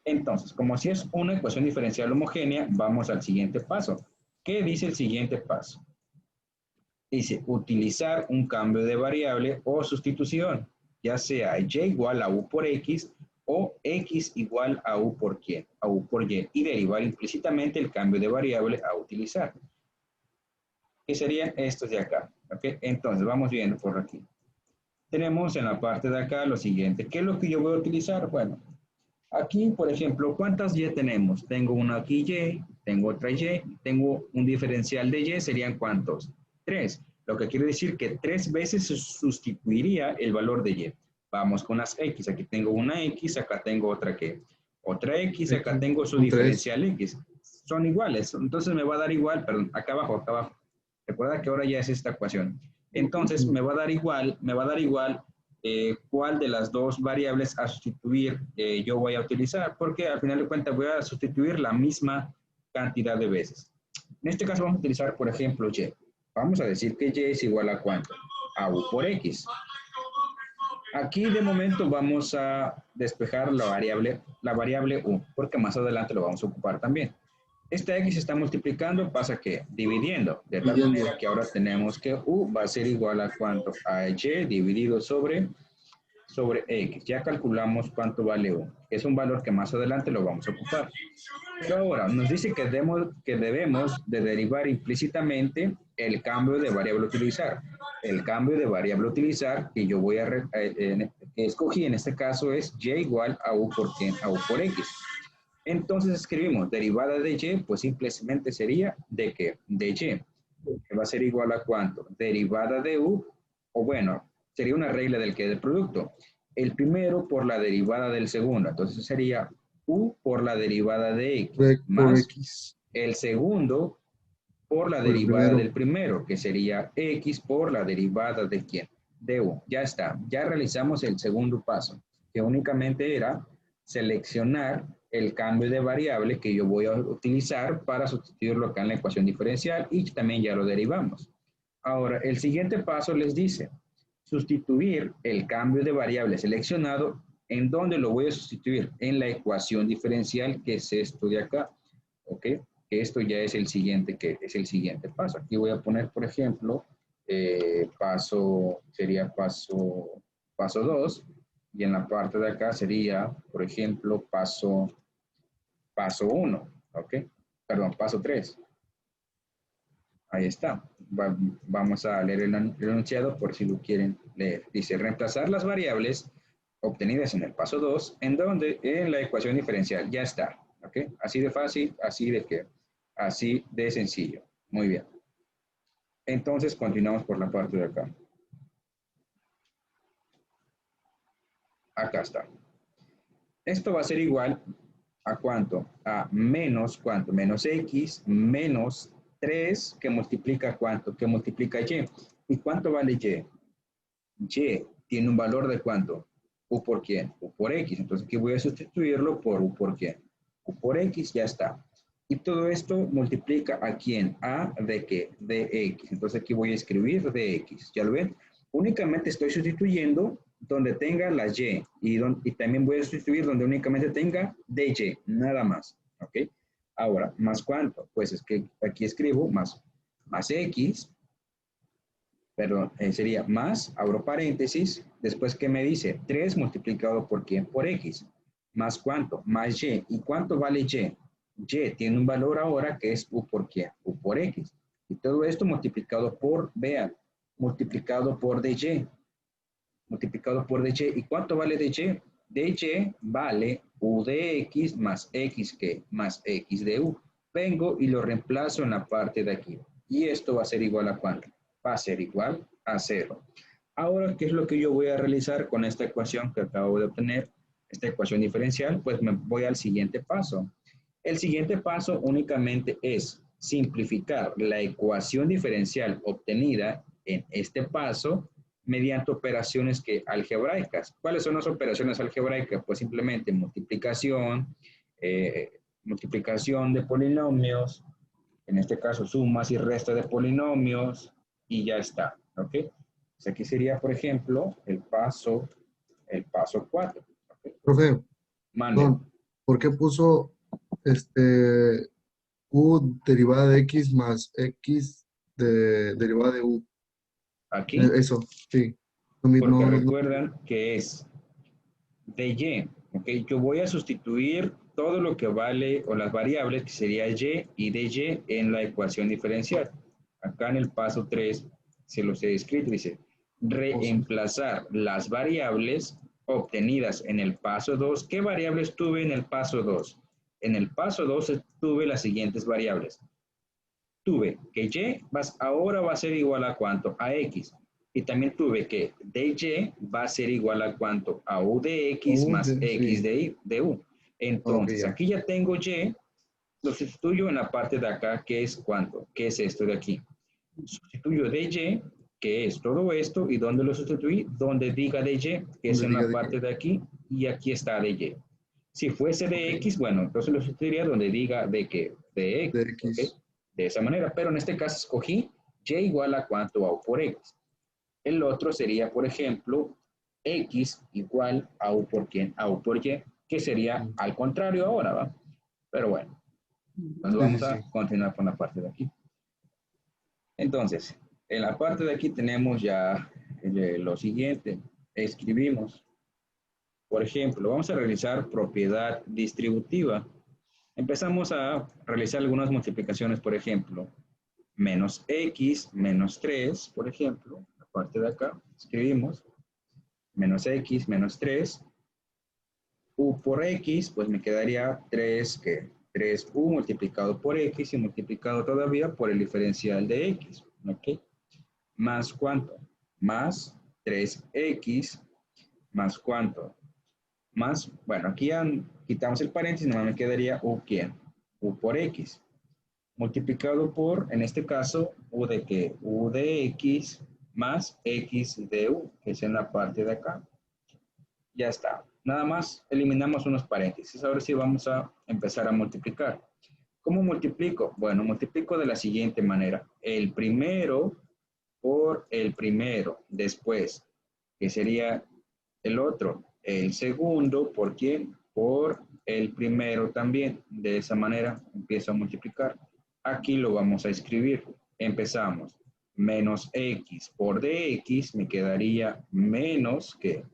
Entonces, como si es una ecuación diferencial homogénea, vamos al siguiente paso. ¿Qué dice el siguiente paso? Dice, utilizar un cambio de variable o sustitución, ya sea y igual a u por x o x igual a u por y, y derivar implícitamente el cambio de variable a utilizar. ¿Qué serían estos de acá? ¿Okay? Entonces, vamos viendo por aquí. Tenemos en la parte de acá lo siguiente. ¿Qué es lo que yo voy a utilizar? Bueno, aquí, por ejemplo, ¿cuántas y tenemos? Tengo una aquí y, tengo otra y, tengo un diferencial de y, ¿serían cuántos? 3. Lo que quiere decir que 3 veces se sustituiría el valor de y. Vamos con las x. Aquí tengo una x, acá tengo otra ¿qué? Otra x, acá tengo su diferencial x. Son iguales, entonces me va a dar igual, perdón, acá abajo. Recuerda que ahora ya es esta ecuación. Entonces me va a dar igual cuál de las dos variables a sustituir yo voy a utilizar, porque al final de cuentas voy a sustituir la misma cantidad de veces. En este caso vamos a utilizar, por ejemplo, y. Vamos a decir que y es igual a ¿cuánto? A u por x. Aquí de momento vamos a despejar la variable u, porque más adelante lo vamos a ocupar también. Esta x se está multiplicando, pasa que dividiendo, de tal manera que ahora tenemos que u va a ser igual a ¿cuánto? A y dividido sobre x. Ya calculamos cuánto vale u. Es un valor que más adelante lo vamos a ocupar. Pero ahora nos dice que debemos de derivar implícitamente el cambio de variable a utilizar. El cambio de variable a utilizar que yo voy a que escogí en este caso es y igual a u por x. Entonces escribimos derivada de y, pues simplemente sería de ¿qué? De y, que va a ser igual a ¿cuánto? Derivada de u, o bueno, sería una regla del producto. El primero por la derivada del segundo, entonces sería u por la derivada de x, más x. El segundo por la derivada del primero, que sería x por la derivada de ¿quién? De u. Ya está, ya realizamos el segundo paso. que únicamente era seleccionar el cambio de variable que yo voy a utilizar para sustituirlo acá en la ecuación diferencial y también ya lo derivamos. Ahora, el siguiente paso les dice sustituir el cambio de variable seleccionado. ¿En dónde lo voy a sustituir? En la ecuación diferencial, que es esto de acá. ¿Ok? Que esto ya es el siguiente paso. Aquí voy a poner, por ejemplo, sería paso 2, y en la parte de acá sería, por ejemplo, paso 1, ¿ok? Perdón, paso 3. Ahí está. Vamos a leer el enunciado por si lo quieren leer. Dice, reemplazar las variables obtenidas en el paso 2, ¿en dónde? En la ecuación diferencial. Ya está, ¿ok? Así de fácil, así de sencillo. Muy bien. Entonces, continuamos por la parte de acá. Acá está. Esto va a ser igual a ¿cuánto? A menos ¿cuánto? Menos x menos 3 que multiplica ¿cuánto? Que multiplica y. ¿Y cuánto vale y? Y tiene un valor de ¿cuánto? U por quién? U por x. Entonces aquí voy a sustituirlo por U por quién. U por x, ya está. Y todo esto multiplica ¿a quién? A de qué? De x. Entonces aquí voy a escribir de x. ¿Ya lo ven? Únicamente estoy sustituyendo donde tenga la y. Y también voy a sustituir donde únicamente tenga de y. Nada más. ¿Ok? Ahora, ¿más cuánto? Pues es que aquí escribo más x. Perdón, sería más, abro paréntesis, después que me dice 3 multiplicado por ¿quién? Por x. ¿Más cuánto? Más y. ¿Y cuánto vale y? Y tiene un valor ahora que es u por ¿quién? U por x. Y todo esto multiplicado por, vean, multiplicado por dy. Multiplicado por dy. ¿Y cuánto vale dy? dy vale u de x más x que más x de u. Vengo y lo reemplazo en la parte de aquí. Y esto va a ser igual a ¿cuánto? Va a ser igual a 0. Ahora, ¿qué es lo que yo voy a realizar con esta ecuación que acabo de obtener? Esta ecuación diferencial, pues me voy al siguiente paso. El siguiente paso únicamente es simplificar la ecuación diferencial obtenida en este paso mediante operaciones algebraicas. ¿Cuáles son las operaciones algebraicas? Pues simplemente multiplicación, multiplicación de polinomios, en este caso sumas y restas de polinomios, y ya está, ¿ok? Pues aquí sería, por ejemplo, el paso 4. ¿Okay? Profe, Mande. perdón, ¿por qué puso u derivada de x más x derivada de u? Aquí, Eso, sí. porque recuerdan que es de y, ¿ok? Yo voy a sustituir todo lo que vale, o las variables, que sería y de y en la ecuación diferencial. Acá en el paso 3 se los he escrito, dice, reemplazar las variables obtenidas en el paso 2. ¿Qué variables tuve en el paso 2? En el paso 2 tuve las siguientes variables. Tuve que y ahora va a ser igual a ¿cuánto? A x. Y también tuve que dy va a ser igual a ¿cuánto? A u de x más x sí. de u. Entonces, Okay, aquí ya tengo y, lo sustituyo en la parte de acá, que es ¿cuánto? ¿Qué es esto de aquí? Sustituyo de y, que es todo esto, ¿y dónde lo sustituí? Donde diga de y, que es en la parte de aquí, y aquí está de y. Si fuese de x, bueno, entonces lo sustituiría donde diga de qué, de x, de x. ¿ok? De esa manera, pero en este caso escogí y igual a ¿cuánto? A u por x. El otro sería, por ejemplo, x igual a u por quién, a u por y, que sería al contrario ahora, ¿va? Pero bueno, pues vamos a continuar con la parte de aquí. Entonces, en la parte de aquí tenemos ya lo siguiente. Escribimos, por ejemplo, vamos a realizar propiedad distributiva. Empezamos a realizar algunas multiplicaciones, por ejemplo, menos x menos 3, por ejemplo, la parte de acá, escribimos menos x menos 3, u por x, pues me quedaría 3, ¿qué? 3u multiplicado por x y multiplicado todavía por el diferencial de x, ¿ok? Más ¿cuánto? Más 3x más ¿cuánto? Más, bueno, aquí ya quitamos el paréntesis, nomás me quedaría u ¿quién? U por x. Multiplicado por, en este caso, u de qué? U de x más x de u, que es en la parte de acá. Ya está. Nada más eliminamos unos paréntesis. Ahora sí vamos a empezar a multiplicar. ¿Cómo multiplico? Bueno, multiplico de la siguiente manera. El primero por el primero. Después, ¿qué sería el otro? El segundo, ¿por quién? Por el primero también. De esa manera empiezo a multiplicar. Aquí lo vamos a escribir. Empezamos. Menos x por dx me quedaría menos que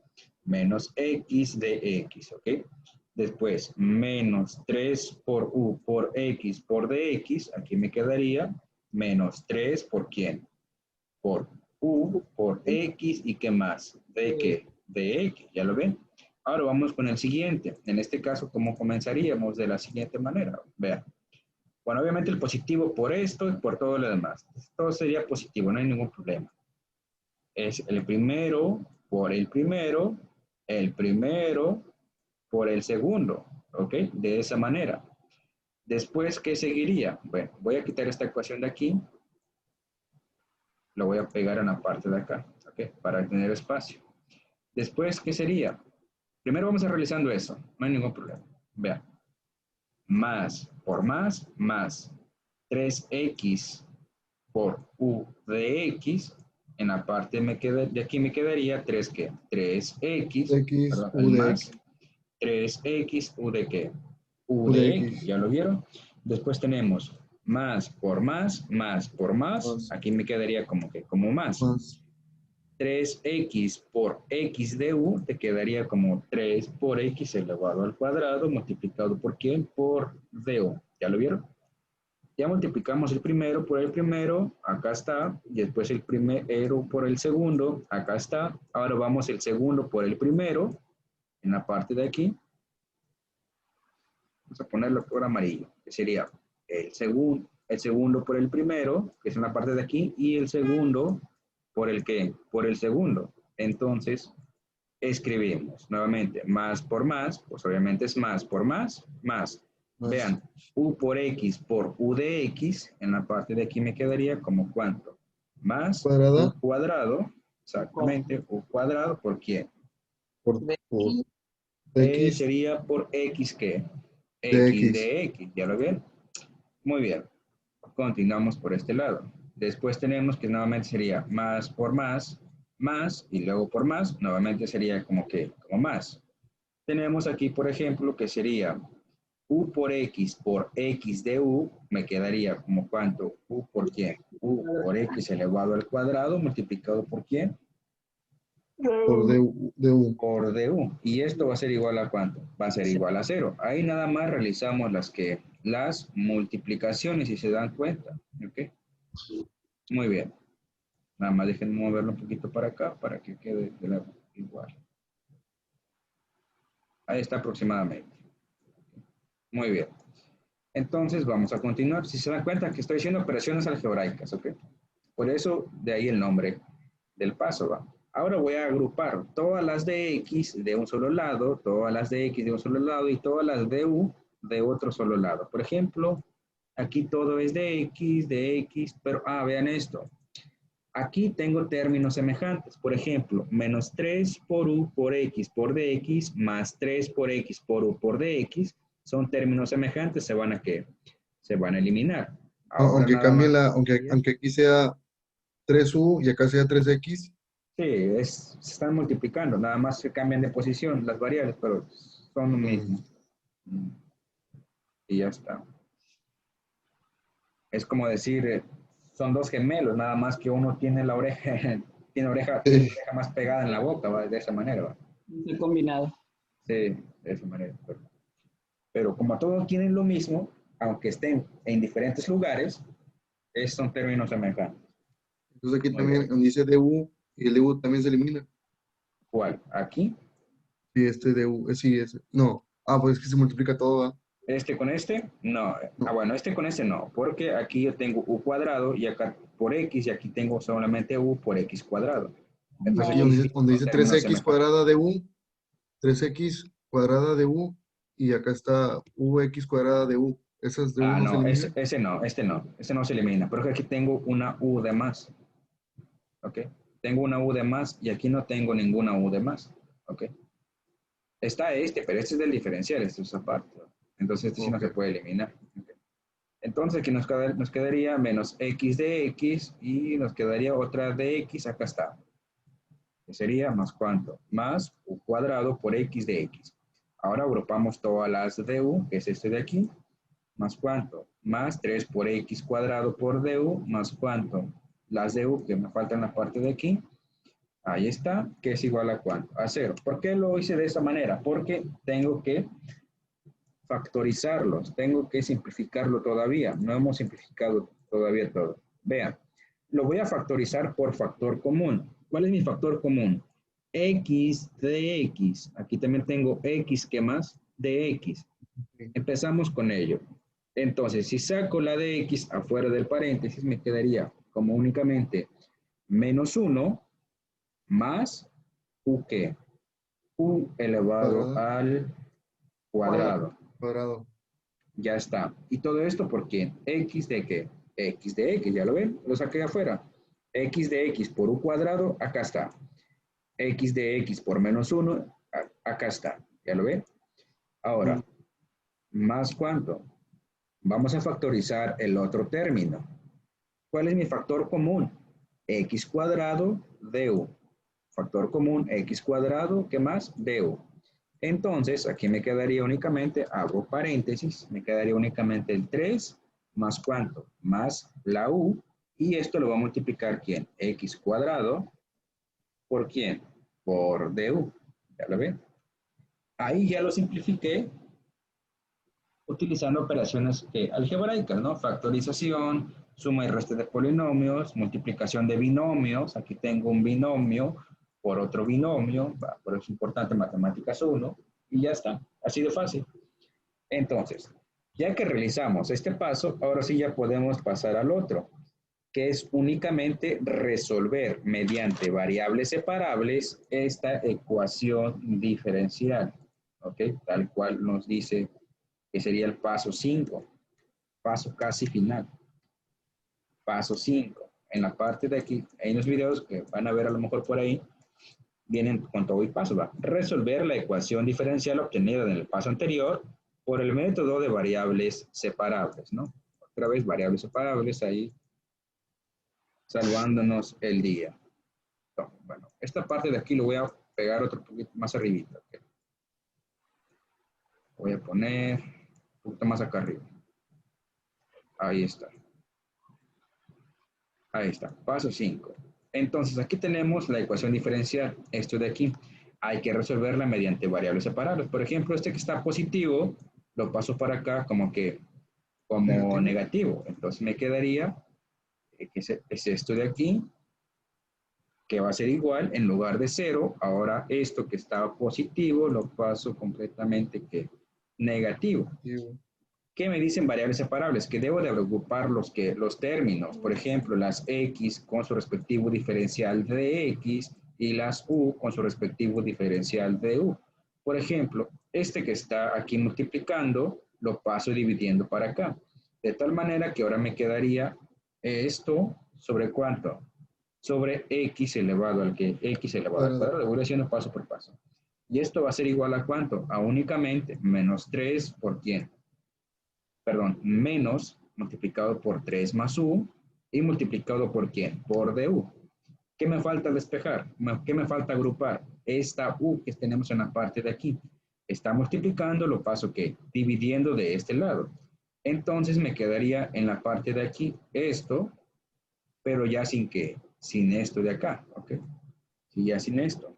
menos x de x, ¿ok? Después, menos 3 por u por x por dx, aquí me quedaría menos 3 por quién? Por u por x y qué más, de qué, de x, ¿ya lo ven? Ahora vamos con el siguiente. En este caso, ¿cómo comenzaríamos? De la siguiente manera. Vean. Bueno, obviamente el positivo por esto y por todo lo demás. Todo sería positivo, no hay ningún problema. Es el primero por el primero por el segundo, ¿ok? De esa manera. Después, ¿qué seguiría? Bueno, voy a quitar esta ecuación de aquí. Lo voy a pegar en la parte de acá, ¿ok? Para tener espacio. Después, ¿qué sería? Primero vamos a realizando eso, no hay ningún problema. Vean. Más 3x por u de x. En la parte de aquí me quedaría 3, ¿qué? 3x, X, perdón, el U de más X. 3x, u de qué? U U de de x, X. ¿ya lo vieron? Después tenemos más por más por más. Más. Aquí me quedaría como que, como más. Más. 3x por x de u te quedaría como 3 por x elevado al cuadrado multiplicado por quién? Por du. ¿Ya lo vieron? Ya multiplicamos el primero por el primero, acá está, y después el primero por el segundo, acá está. Ahora vamos el segundo por el primero, en la parte de aquí. Vamos a ponerlo por amarillo, que sería el segundo por el primero, que es en la parte de aquí, y el segundo por el qué? Por el segundo. Entonces, escribimos nuevamente más, pues obviamente es más por más. Más. Vean, u por u de x, en la parte de aquí me quedaría como cuánto. Más Cuadrada. u cuadrado, exactamente, u cuadrado, ¿por quién? Por X Sería por x, ¿qué? de X X. de x, ¿ya lo ven? Muy bien, continuamos por este lado. Después tenemos que nuevamente sería más por más, y luego por más, nuevamente sería como que, como más. Tenemos aquí, por ejemplo, que sería u por x de u, me quedaría como cuánto, u por quién, u por x elevado al cuadrado multiplicado por quién, Por de U. por du. Y esto va a ser igual a cuánto, va a ser igual a 0. Ahí nada más realizamos las multiplicaciones, si se dan cuenta. ¿Ok? Muy bien. Nada más déjenme moverlo un poquito para acá para que quede igual. Ahí está aproximadamente. Muy bien. Entonces vamos a continuar. Si se dan cuenta que estoy haciendo operaciones algebraicas, ¿ok? Por eso de ahí el nombre del paso, ¿va? Ahora voy a agrupar todas las de X de un solo lado, todas las de X de un solo lado y todas las de U de otro solo lado. Por ejemplo, aquí todo es de X, pero, vean esto. Aquí tengo términos semejantes. Por ejemplo, menos 3 por U por X por DX más 3 por X por U por DX son términos semejantes. ¿Se van a qué? Se van a eliminar. Ahora Aunque nada cambie más. aunque aquí sea 3U y acá sea 3X. Sí, se están multiplicando. Nada más se cambian de posición las variables, pero son lo mismo. Y ya está. Es como decir, son dos gemelos, nada más que uno tiene la oreja, tiene la oreja más pegada en la boca, ¿va? De esa manera, ¿va? Muy combinado. Sí, de esa manera. Pero como todos tienen lo mismo, aunque estén en diferentes lugares, son términos semejantes. Entonces aquí Muy también, bien. donde dice DU, y el DU también se elimina. ¿Cuál? ¿Aquí? Sí, este DU, sí, ese. No. Pues es que se multiplica todo, ¿va? ¿Este con este? No. No. Bueno, este con este no, porque aquí yo tengo u cuadrado y acá por x y aquí tengo solamente u por x cuadrado. Entonces Aquí aquí sí donde son dice términos 3X semejantes. cuadrada de U, 3X cuadrada de U, y acá está UX cuadrada de U. ¿Esas de U no se No, eliminan? ese no se elimina, porque aquí tengo una u de más, ¿ok? Tengo una u de más y aquí no tengo ninguna u de más, ¿ok? Está este, pero este es del diferencial, este es aparte. Entonces este sí no se puede eliminar. Okay. Entonces aquí nos quedaría menos x de x y nos quedaría otra de x, acá está. Que sería más cuánto, más u cuadrado por x de x. Ahora agrupamos todas las du, que es este de aquí, más cuánto, más 3 por x cuadrado por du, más cuánto, las du que me faltan en la parte de aquí, ahí está, que es igual a cuánto, a 0. ¿Por qué lo hice de esta manera? Porque tengo que factorizarlos, tengo que simplificarlo todavía, no hemos simplificado todavía todo. Vean, lo voy a factorizar por factor común. ¿Cuál es mi factor común? X de X. Aquí también tengo X, ¿qué más? De X. Empezamos con ello. Entonces, si saco la de X afuera del paréntesis, me quedaría como únicamente menos 1 más U, ¿qué? U elevado al cuadrado. Cuadrado. Ya está. ¿Y todo esto por qué? ¿X de qué? X de X, ¿ya lo ven? Lo saqué afuera. X de X por U cuadrado, acá está. X de X por menos 1, acá está. ¿Ya lo ven? Ahora, ¿más cuánto? Vamos a factorizar el otro término. ¿Cuál es mi factor común? X cuadrado de U. Factor común X cuadrado, ¿qué más? De U. Entonces, aquí me quedaría únicamente, abro paréntesis, me quedaría únicamente el 3 más cuánto, más la U, y esto lo va a multiplicar, ¿quién? X cuadrado, ¿por quién? Por du, ¿ya lo ven? Ahí ya lo simplifiqué utilizando operaciones algebraicas, ¿no? Factorización, suma y resta de polinomios, multiplicación de binomios, aquí tengo un binomio por otro binomio, por eso es importante matemáticas 1, y ya está, así de fácil. Entonces, ya que realizamos este paso, ahora sí ya podemos pasar al otro, que es únicamente resolver mediante variables separables esta ecuación diferencial, ¿ok? Tal cual nos dice que sería el paso 5, paso casi final. Paso 5. En la parte de aquí, hay unos videos que van a ver a lo mejor por ahí, vienen con todo y paso, va. Resolver la ecuación diferencial obtenida en el paso anterior por el método de variables separables, ¿no? Otra vez variables separables ahí, salvándonos el día. Entonces, bueno, esta parte de aquí lo voy a pegar otro poquito más arribita. ¿Okay? Voy a poner un poquito más acá arriba. Ahí está. Ahí está, paso 5. Entonces, aquí tenemos la ecuación diferencial, esto de aquí. Hay que resolverla mediante variables separables. Por ejemplo, este que está positivo, lo paso para acá como negativo. Entonces, me quedaría, que es esto de aquí, que va a ser igual, en lugar de 0, ahora esto que estaba positivo, lo paso completamente que negativo. ¿Qué me dicen variables separables? Que debo de agrupar los términos, por ejemplo, las x con su respectivo diferencial de x y las u con su respectivo diferencial de u. Por ejemplo, este que está aquí multiplicando, lo paso dividiendo para acá. De tal manera que ahora me quedaría esto sobre ¿cuánto? Sobre x elevado al cuadrado. Lo voy haciendo paso por paso. Y esto va a ser igual a ¿cuánto? A únicamente menos 3 por ¿quién? Perdón, menos multiplicado por 3 más u y multiplicado por ¿quién? Por du. ¿Qué me falta despejar? ¿Qué me falta agrupar? Esta u que tenemos en la parte de aquí. Está multiplicando, lo paso que dividiendo de este lado. Entonces me quedaría en la parte de aquí esto, pero ya sin esto de acá, ¿ok? Sí, ya sin esto.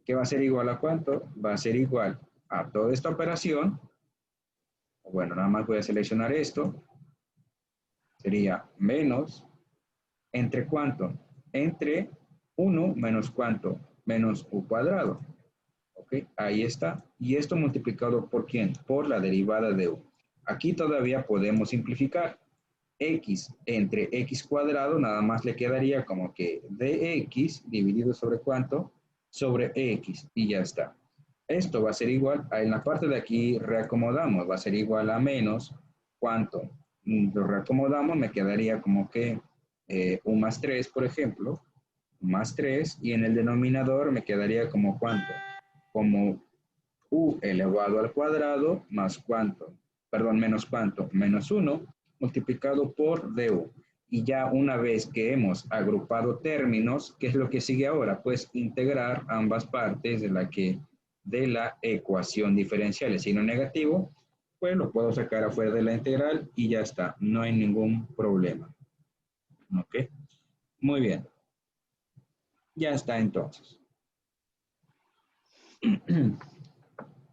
¿Qué va a ser igual a cuánto? Va a ser igual a toda esta operación. Bueno, nada más voy a seleccionar esto. Sería menos, ¿entre cuánto? Entre 1 menos cuánto? Menos u cuadrado. ¿Ok? Ahí está. Y esto multiplicado por ¿quién? Por la derivada de u. Aquí todavía podemos simplificar. X entre x cuadrado nada más le quedaría como que dx dividido sobre ¿cuánto? Sobre x. Y ya está. Esto va a ser igual, en la parte de aquí reacomodamos, va a ser igual a menos, ¿cuánto? Lo reacomodamos, me quedaría como que u más 3, por ejemplo, más 3, y en el denominador me quedaría como ¿cuánto? Como u elevado al cuadrado más cuánto, perdón, menos cuánto, menos 1 multiplicado por du. Y ya una vez que hemos agrupado términos, ¿qué es lo que sigue ahora? Pues integrar ambas partes de la ecuación diferencial. El signo negativo, pues lo puedo sacar afuera de la integral y ya está. No hay ningún problema. ¿Ok? Muy bien. Ya está entonces.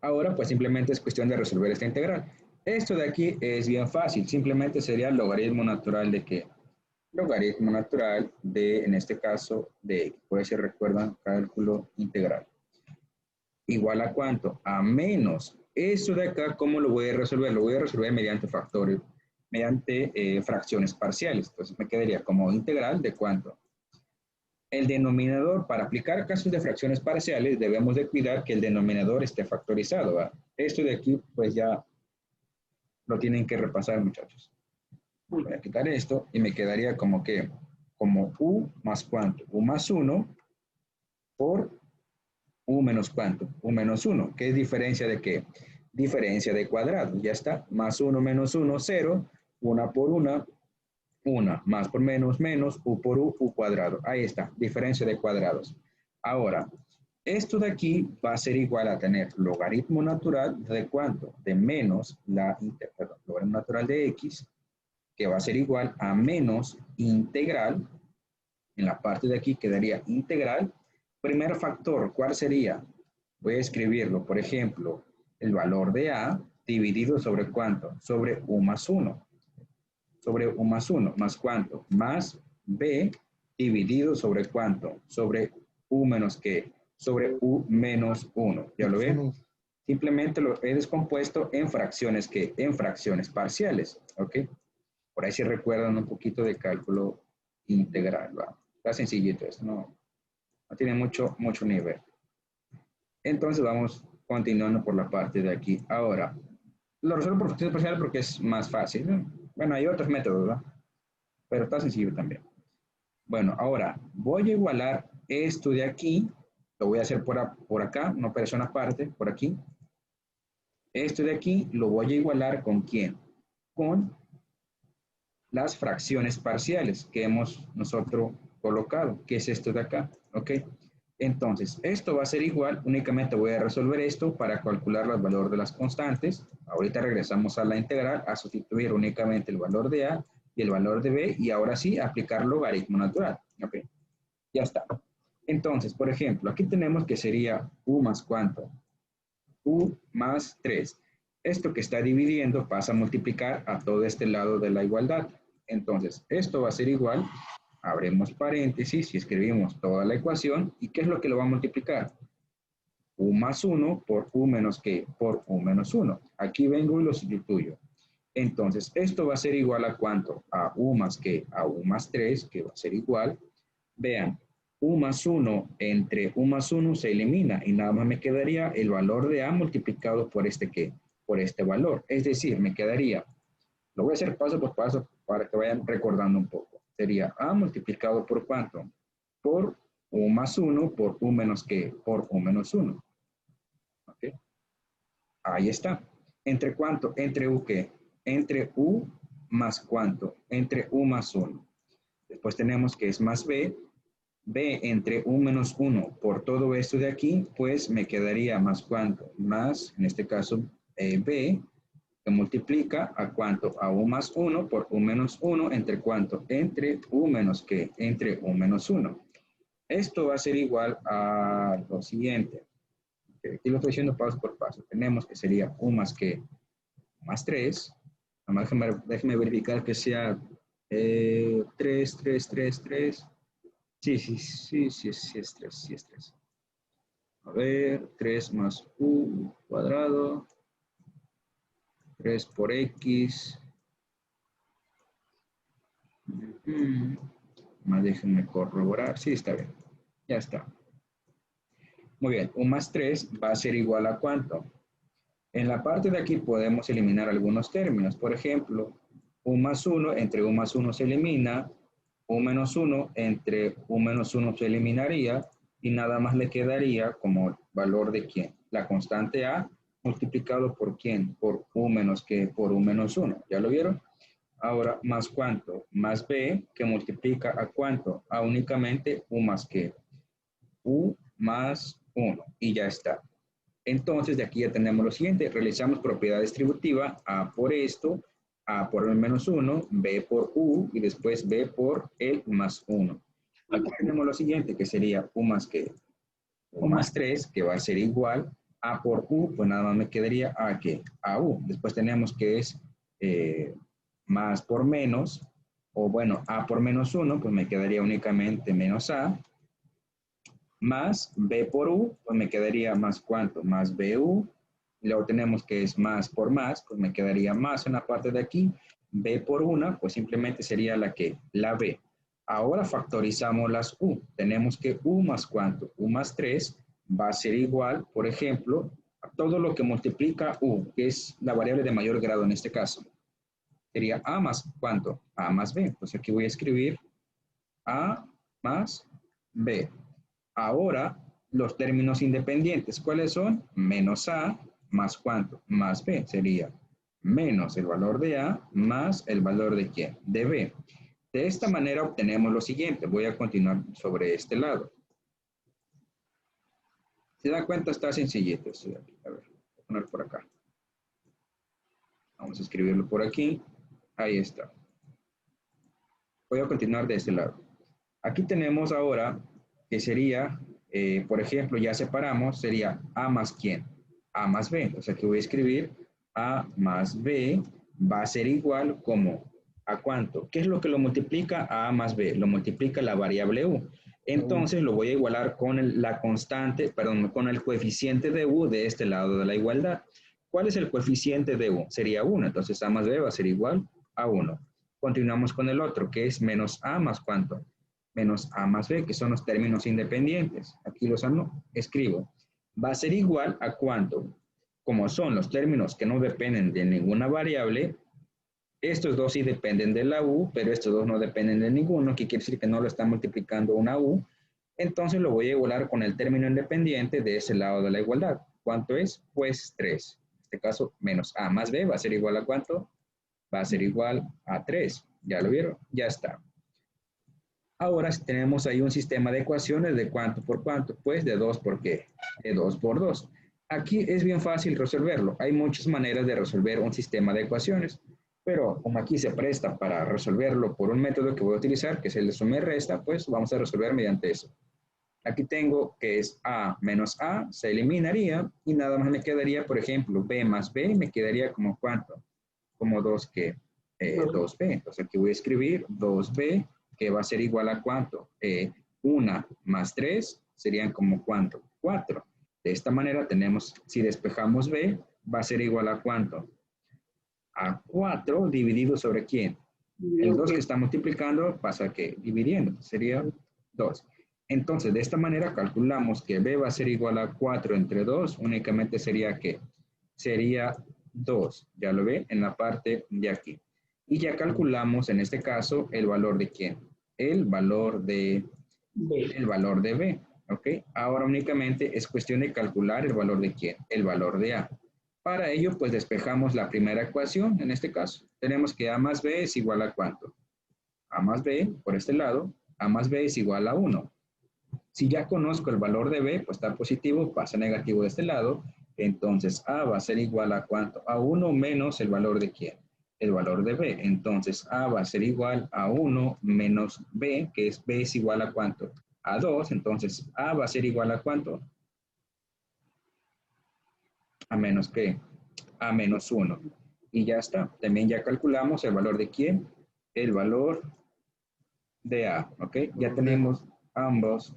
Ahora pues simplemente es cuestión de resolver esta integral. Esto de aquí es bien fácil. Simplemente sería el logaritmo natural de ¿qué? Logaritmo natural de, en este caso, de X. Por eso recuerdan, cálculo integral. Igual a ¿cuánto? A menos. Esto de acá, ¿cómo lo voy a resolver? Lo voy a resolver mediante factores, mediante fracciones parciales. Entonces me quedaría como integral de ¿cuánto? El denominador, para aplicar casos de fracciones parciales, debemos de cuidar que el denominador esté factorizado, ¿va? Esto de aquí, pues ya lo tienen que repasar, muchachos. Voy a quitar esto y me quedaría como que, como u más cuánto, u más 1 por u menos cuánto, u menos 1. ¿Qué es diferencia de qué? Diferencia de cuadrado, ya está. Más 1 menos 1, 0. 1 por 1, 1. Más por menos, menos. U por u cuadrado. Ahí está, diferencia de cuadrados. Ahora, esto de aquí va a ser igual a tener logaritmo natural de cuánto? De menos logaritmo natural de x, que va a ser igual a menos integral. En la parte de aquí quedaría integral. Primer factor, ¿cuál sería? Voy a escribirlo, por ejemplo, el valor de a dividido sobre ¿cuánto? Sobre u más 1. Sobre u más 1, más ¿cuánto? Más b dividido sobre ¿cuánto? Sobre u menos ¿qué? Sobre u menos 1. ¿Ya lo ven? Simplemente lo he descompuesto en fracciones ¿qué? En fracciones parciales, ¿ok? Por ahí si recuerdan un poquito de cálculo integral, ¿va? Está sencillito esto, no tiene mucho nivel. Entonces vamos continuando por la parte de aquí. Ahora, lo resuelvo por fracciones parciales porque es más fácil, ¿no? Bueno, hay otros métodos, ¿verdad? Pero está sencillo también. Bueno, ahora voy a igualar esto de aquí. Lo voy a hacer por acá, una operación aparte, por aquí. Esto de aquí lo voy a igualar ¿con quién? Con las fracciones parciales que hemos nosotros colocado, que es esto de acá, ¿ok? Entonces, esto va a ser igual, únicamente voy a resolver esto para calcular el valor de las constantes. Ahorita regresamos a la integral, a sustituir únicamente el valor de a y el valor de b, y ahora sí aplicar logaritmo natural, ¿ok? Ya está. Entonces, por ejemplo, aquí tenemos que sería u más ¿cuánto? U más 3. Esto que está dividiendo pasa a multiplicar a todo este lado de la igualdad. Entonces, esto va a ser igual, abrimos paréntesis y escribimos toda la ecuación. ¿Y qué es lo que lo va a multiplicar? U más 1 por u menos ¿qué? Por u menos 1. Aquí vengo y lo sustituyo. Entonces, esto va a ser igual a ¿cuánto? A u más ¿qué? A u más 3, que va a ser igual. Vean, u más 1 entre u más 1 se elimina y nada más me quedaría el valor de a multiplicado por este ¿qué? Por este valor. Es decir, me quedaría, lo voy a hacer paso por paso para que vayan recordando un poco. Sería a multiplicado por ¿cuánto? Por u más 1 por u menos ¿qué? Por u menos 1. ¿Ok? Ahí está. ¿Entre cuánto? Entre u ¿qué? Entre u más ¿cuánto? Entre u más 1. Después tenemos que es más b. B entre u menos 1 por todo esto de aquí, pues me quedaría más ¿cuánto? Más, en este caso, b, que multiplica a ¿cuánto? A u más 1 por u menos 1, ¿entre cuánto? Entre u menos ¿qué? Entre u menos 1. Esto va a ser igual a lo siguiente. Aquí lo estoy haciendo paso por paso. Tenemos que sería u más ¿qué? Más 3. Además, déjeme verificar que sea 3, 3, 3, 3. Sí, es 3, sí es 3. A ver, 3 más u cuadrado, 3 por x. Más déjenme corroborar. Sí, está bien. Ya está. Muy bien, u más 3 va a ser igual a ¿cuánto? En la parte de aquí podemos eliminar algunos términos. Por ejemplo, u más 1 entre u más 1 se elimina, u menos 1 entre u menos 1 se eliminaría, y nada más le quedaría como valor de quién. La constante A multiplicado por quién, por U menos que, por U menos 1. ¿Ya lo vieron? Ahora, más cuánto, más B, que multiplica a cuánto, a únicamente U más que, U más 1, y ya está. Entonces, de aquí ya tenemos lo siguiente, realizamos propiedad distributiva, A por esto, A por el menos 1, B por U, y después B por el más 1. Aquí tenemos lo siguiente, que sería U más que, U más 3, que va a ser igual A por U, pues nada más me quedaría A que, A U. Después tenemos que es más por menos, o bueno, A por menos 1, pues me quedaría únicamente menos A, más B por U, pues me quedaría más cuánto, más BU. Luego tenemos que es más por más, pues me quedaría más en la parte de aquí. B por 1, pues simplemente sería la que, la B. Ahora factorizamos las U. Tenemos que U más cuánto, U más 3 va a ser igual, por ejemplo, a todo lo que multiplica U, que es la variable de mayor grado en este caso. Sería A más cuánto, A más B. Pues aquí voy a escribir A más B. Ahora, los términos independientes, ¿cuáles son? Menos A más cuánto, más B, sería menos el valor de A más el valor de ¿quién? De B. De esta manera obtenemos lo siguiente. Voy a continuar sobre este lado. ¿Se dan cuenta? Está sencillito. A ver, voy a poner por acá. Vamos a escribirlo por aquí. Ahí está. Voy a continuar de este lado. Aquí tenemos ahora que sería, por ejemplo, ya separamos, sería A más ¿quién? A más B. O sea, que voy a escribir A más B va a ser igual como ¿a cuánto? ¿Qué es lo que lo multiplica a A más B? Lo multiplica la variable U. Entonces lo voy a igualar con la constante, perdón, con el coeficiente de U de este lado de la igualdad. ¿Cuál es el coeficiente de U? Sería 1. Entonces A más B va a ser igual a 1. Continuamos con el otro, que es menos A más ¿cuánto? Menos A más B, que son los términos independientes. Aquí los escribo. Va a ser igual a ¿cuánto? Como son los términos que no dependen de ninguna variable, estos dos sí dependen de la U, pero estos dos no dependen de ninguno, que quiere decir que no lo está multiplicando una U. Entonces lo voy a igualar con el término independiente de ese lado de la igualdad. ¿Cuánto es? Pues 3. En este caso, menos A más B va a ser igual a ¿cuánto? Va a ser igual a 3. ¿Ya lo vieron? Ya está. Ahora tenemos ahí un sistema de ecuaciones de cuánto por cuánto. Pues de 2 por qué? De 2 por 2. Aquí es bien fácil resolverlo. Hay muchas maneras de resolver un sistema de ecuaciones. Pero como aquí se presta para resolverlo por un método que voy a utilizar, que es el de suma y resta, pues vamos a resolver mediante eso. Aquí tengo que es A menos A, se eliminaría y nada más me quedaría, por ejemplo, B más B, me quedaría como ¿cuánto? Como 2 que 2B. Entonces aquí voy a escribir 2B, que va a ser igual a ¿cuánto? 1 más 3 serían como ¿cuánto? 4. De esta manera tenemos, si despejamos B, va a ser igual a ¿cuánto? A 4 dividido sobre ¿quién? El 2 que está multiplicando pasa que dividiendo, sería 2. Entonces, de esta manera calculamos que B va a ser igual a 4 entre 2, únicamente sería ¿qué? Sería 2, ya lo ve en la parte de aquí. Y ya calculamos en este caso el valor de ¿quién? El valor de B, ¿ok? Ahora únicamente es cuestión de calcular el valor de ¿quién? El valor de A. Para ello, pues despejamos la primera ecuación, en este caso. Tenemos que A más B es igual a ¿cuánto? A más B, por este lado, A más B es igual a 1. Si ya conozco el valor de B, pues está positivo, pasa negativo de este lado. Entonces, A va a ser igual a ¿cuánto? A 1 menos el valor de ¿quién? El valor de B. Entonces, A va a ser igual a 1 menos B, que es B es igual a ¿cuánto? A 2. Entonces, A va a ser igual a ¿cuánto? A menos que a menos 1. Y ya está. También ya calculamos el valor de ¿quién? El valor de A. ¿Ok? Ya tenemos ambos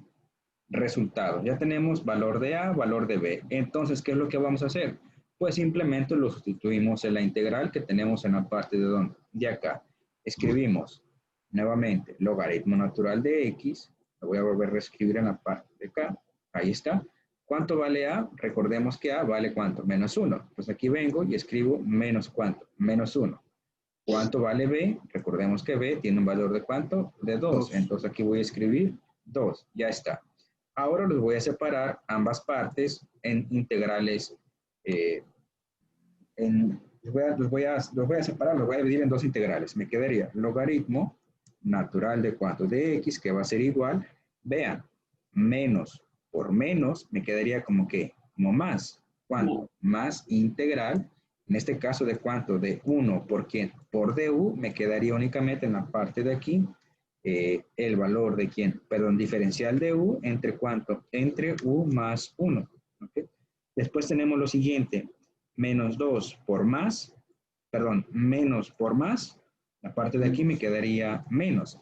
resultados. Ya tenemos valor de A, valor de B. Entonces, ¿qué es lo que vamos a hacer? Pues simplemente lo sustituimos en la integral que tenemos en la parte de donde, de acá. Escribimos nuevamente logaritmo natural de X. Lo voy a volver a reescribir en la parte de acá. Ahí está. ¿Cuánto vale A? Recordemos que A vale ¿cuánto? Menos 1. Pues aquí vengo y escribo menos ¿cuánto? Menos 1. ¿Cuánto vale B? Recordemos que B tiene un valor de ¿cuánto? De 2. Entonces aquí voy a escribir 2. Ya está. Ahora los voy a separar ambas partes en integrales. Los voy a separar, los voy a dividir en dos integrales. Me quedaría logaritmo natural de cuánto, de x, que va a ser igual, vean, menos por menos, me quedaría como que, como más. ¿Cuánto? Más integral, en este caso de cuánto, de 1 por quién, por du, me quedaría únicamente en la parte de aquí, el valor de quién, perdón, diferencial de u, entre cuánto, entre u más 1. ¿Okay? Después tenemos lo siguiente, menos 2 por más, perdón, menos por más, la parte de aquí me quedaría menos.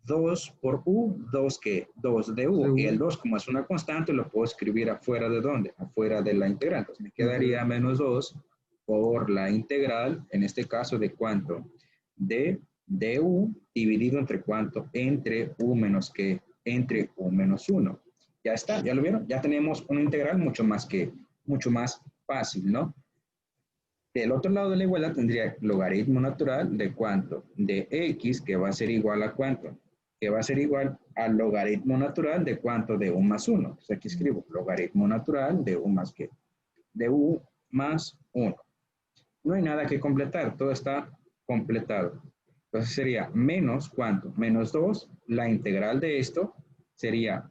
2 por u, 2 que 2 de u, y el 2 como es una constante lo puedo escribir afuera de dónde, afuera de la integral, entonces me quedaría menos 2 por la integral, en este caso de cuánto, de du dividido entre cuánto, entre u menos que, entre u menos 1. Ya está, ya lo vieron, ya tenemos una integral mucho más fácil, ¿no? Del otro lado de la igualdad tendría logaritmo natural de cuánto, de x, que va a ser igual a cuánto, que va a ser igual al logaritmo natural de cuánto, de u más 1. Entonces aquí escribo logaritmo natural de u más qué, de u más 1. No hay nada que completar, todo está completado. Entonces sería menos cuánto, menos 2, la integral de esto sería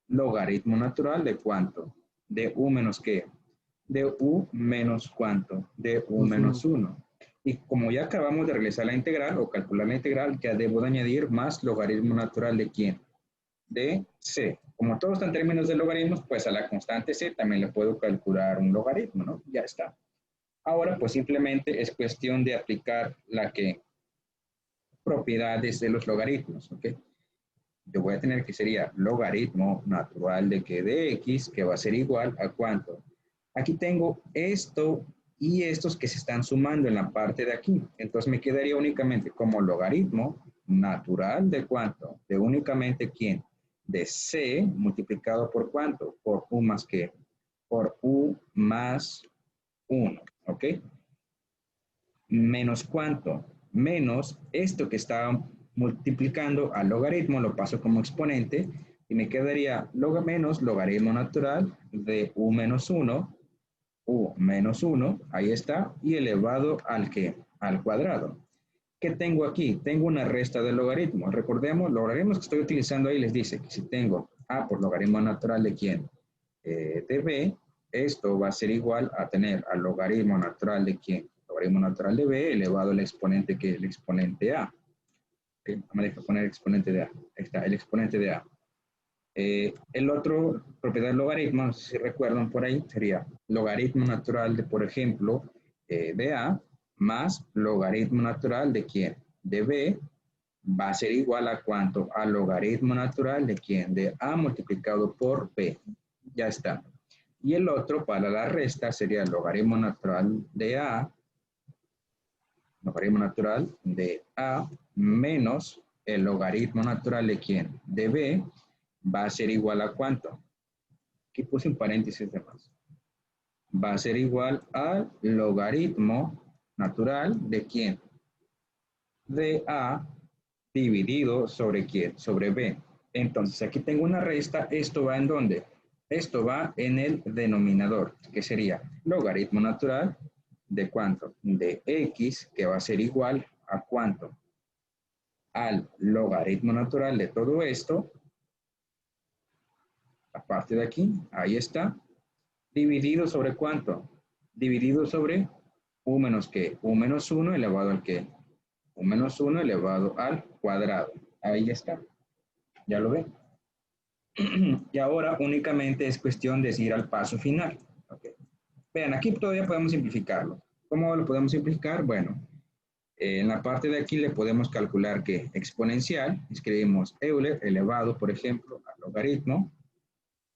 logaritmo natural de cuánto, de u menos qué, de u menos cuánto, de u menos 1. Y como ya acabamos de realizar la integral o calcular la integral, ya debo de añadir más logaritmo natural de quién, de c. Como todo está en términos de logaritmos, pues a la constante c también le puedo calcular un logaritmo, ¿no? Ya está. Ahora, pues simplemente es cuestión de aplicar la que propiedades de los logaritmos, ¿ok? Yo voy a tener que sería logaritmo natural de que de x, que va a ser igual a cuánto. Aquí tengo esto y estos que se están sumando en la parte de aquí. Entonces me quedaría únicamente como logaritmo natural de cuánto, de únicamente quién, de c multiplicado por cuánto, por u más qué, por u más 1, ¿ok? Menos cuánto, menos esto que está multiplicando al logaritmo, lo paso como exponente y me quedaría menos logaritmo natural de u menos 1, u menos 1, ahí está, y elevado al que, al cuadrado. ¿Qué tengo aquí? Tengo una resta de logaritmos. Recordemos, los logaritmos que estoy utilizando ahí les dice que si tengo a por logaritmo natural de quién, de b, esto va a ser igual a tener al logaritmo natural de quién, logaritmo natural de b elevado al exponente que es el exponente a. ¿Okay? Me deja poner el exponente de a. Ahí está, el exponente de a. El otro propiedad del logaritmo, no sé si recuerdan por ahí, sería logaritmo natural de, por ejemplo, de a más logaritmo natural de quién, de b, va a ser igual a cuánto, al logaritmo natural de quién, de a multiplicado por b. Ya está. Y el otro para la resta sería el logaritmo natural de a, logaritmo natural de a menos el logaritmo natural de quién, de b, va a ser igual a cuánto. Aquí puse un paréntesis de más. Va a ser igual al logaritmo natural de quién, de a dividido sobre quién, sobre b. Entonces aquí tengo una resta, esto va en dónde? Esto va en el denominador, que sería logaritmo natural de cuánto, de x, que va a ser igual a cuánto, al logaritmo natural de todo esto, aparte de aquí, ahí está, dividido sobre cuánto, dividido sobre u menos qué, u menos 1 elevado al qué, u menos 1 elevado al cuadrado, ahí está, ya lo ven. Y ahora únicamente es cuestión de ir al paso final. Okay. Vean, aquí todavía podemos simplificarlo. ¿Cómo lo podemos simplificar? Bueno, en la parte de aquí le podemos calcular que exponencial, escribimos Euler elevado, por ejemplo, al logaritmo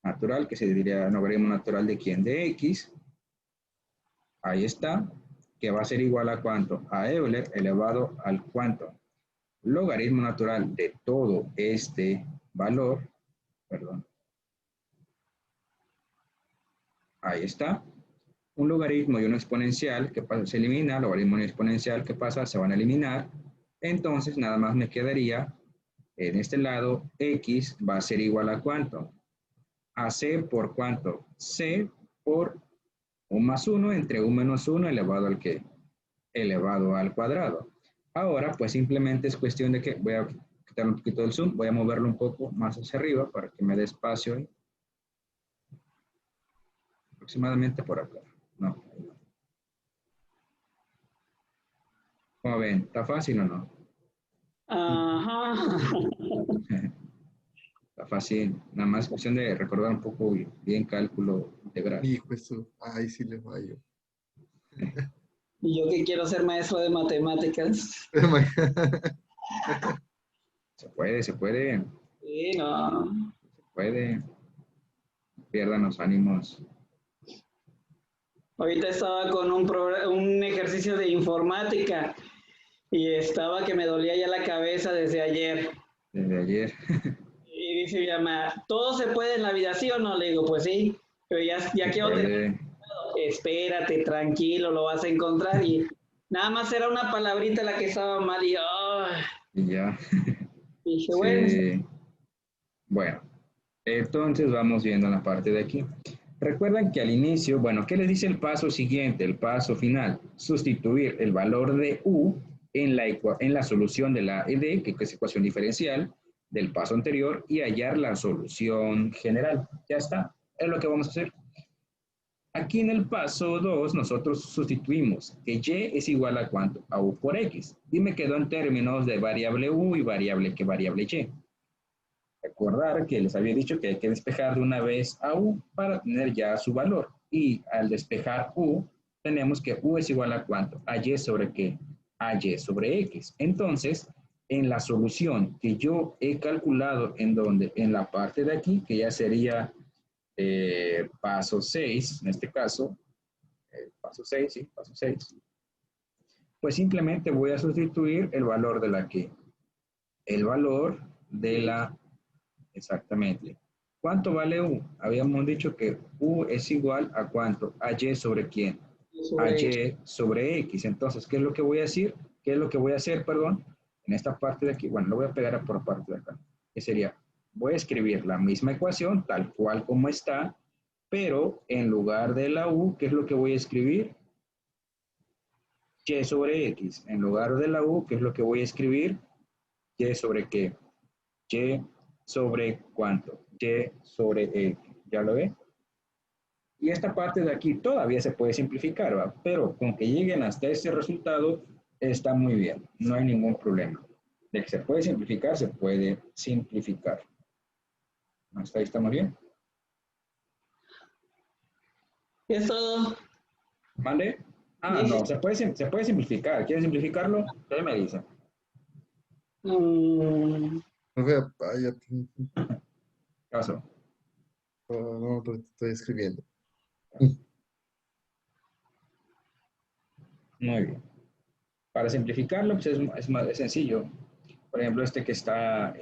natural, que se diría logaritmo natural de quién, de x. Ahí está, que va a ser igual a cuánto, a Euler elevado al cuánto, logaritmo natural de todo este valor, perdón. Ahí está. Un logaritmo y un exponencial que pasa, se elimina, logaritmo y exponencial que pasa, se van a eliminar. Entonces, nada más me quedaría, en este lado, x va a ser igual a ¿cuánto? a C por ¿cuánto? C por U más 1 entre U menos 1 elevado al ¿qué? Elevado al cuadrado. Ahora, pues simplemente es cuestión de que voy a quitar un poquito del zoom, voy a moverlo un poco más hacia arriba para que me dé espacio. Aproximadamente por acá. No. ¿Cómo ven? ¿Está fácil o no? Ajá. Está fácil. Nada más cuestión de recordar un poco bien cálculo integral. Hijo, eso. Ay, sí le fallo. Y yo que quiero ser maestro de matemáticas. Se puede, se puede, Sí, no. se puede. Pierdan los ánimos. Ahorita estaba con un ejercicio de informática y estaba que me dolía ya la cabeza desde ayer. Desde ayer. Y dice mi mamá, todo se puede en la vida, ¿sí o no? Le digo, pues sí, pero ya quiero tener, espérate, tranquilo, lo vas a encontrar. Y nada más era una palabrita la que estaba mal y Y ya. dije, bueno, Sí. Bueno, entonces vamos viendo la parte de aquí. Recuerdan que al inicio, bueno, ¿qué les dice el paso siguiente, el paso final? Sustituir el valor de U en la solución de la ED, que es ecuación diferencial, del paso anterior, y hallar la solución general. Ya está, es lo que vamos a hacer. Aquí en el paso 2 nosotros sustituimos que y es igual a ¿cuánto? A U por X. Y me quedó en términos de variable U y variable Y. Recordar que les había dicho que hay que despejar de una vez a U para tener ya su valor. Y al despejar U, tenemos que U es igual a ¿cuánto? A Y sobre ¿qué? A Y sobre X. Entonces, en la solución que yo he calculado en donde, en la parte de aquí, que ya sería paso 6, en este caso, paso 6, sí, paso 6, pues simplemente voy a sustituir el valor de la que, el valor de la, exactamente. ¿Cuánto vale U? Habíamos dicho que U es igual a ¿cuánto? A Y sobre ¿quién? A Y sobre X. Entonces, ¿qué es lo que voy a decir? ¿Qué es lo que voy a hacer, perdón? En esta parte de aquí, bueno, lo voy a pegar por parte de acá. Que sería, voy a escribir la misma ecuación, tal cual como está, pero en lugar de la U, ¿qué es lo que voy a escribir? Y sobre X. En lugar de la U, ¿qué es lo que voy a escribir? Y sobre qué? Y sobre ¿cuánto? Y sobre X. ¿Ya lo ve? Y esta parte de aquí todavía se puede simplificar, ¿va? Pero con que lleguen hasta este resultado está muy bien. No hay ningún problema. De que se puede simplificar, se puede simplificar. ¿Hasta ahí estamos bien? es todo. ¿Mande? Ah, no, se puede simplificar. ¿Quieres simplificarlo? ¿Qué me dice? Mm, No vea, vaya, Caso. no, no, estoy escribiendo. Muy bien. Para simplificarlo, pues es sencillo. Por ejemplo, este que está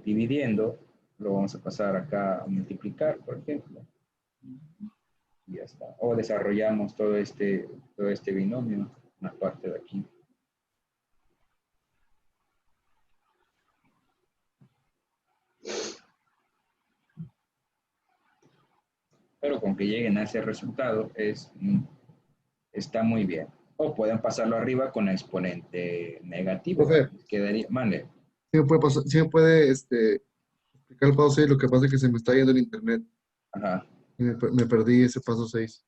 dividiendo, lo vamos a pasar acá a multiplicar, por ejemplo. Y ya está. O desarrollamos todo este binomio, una parte de aquí. Pero con que lleguen a ese resultado está muy bien. O pueden pasarlo arriba con exponente negativo. Profe, Quedaría, mande. sí me puede pasar, sí me puede explicar el paso 6, lo que pasa es que se me está yendo el internet. Ajá. Y me perdí ese paso 6.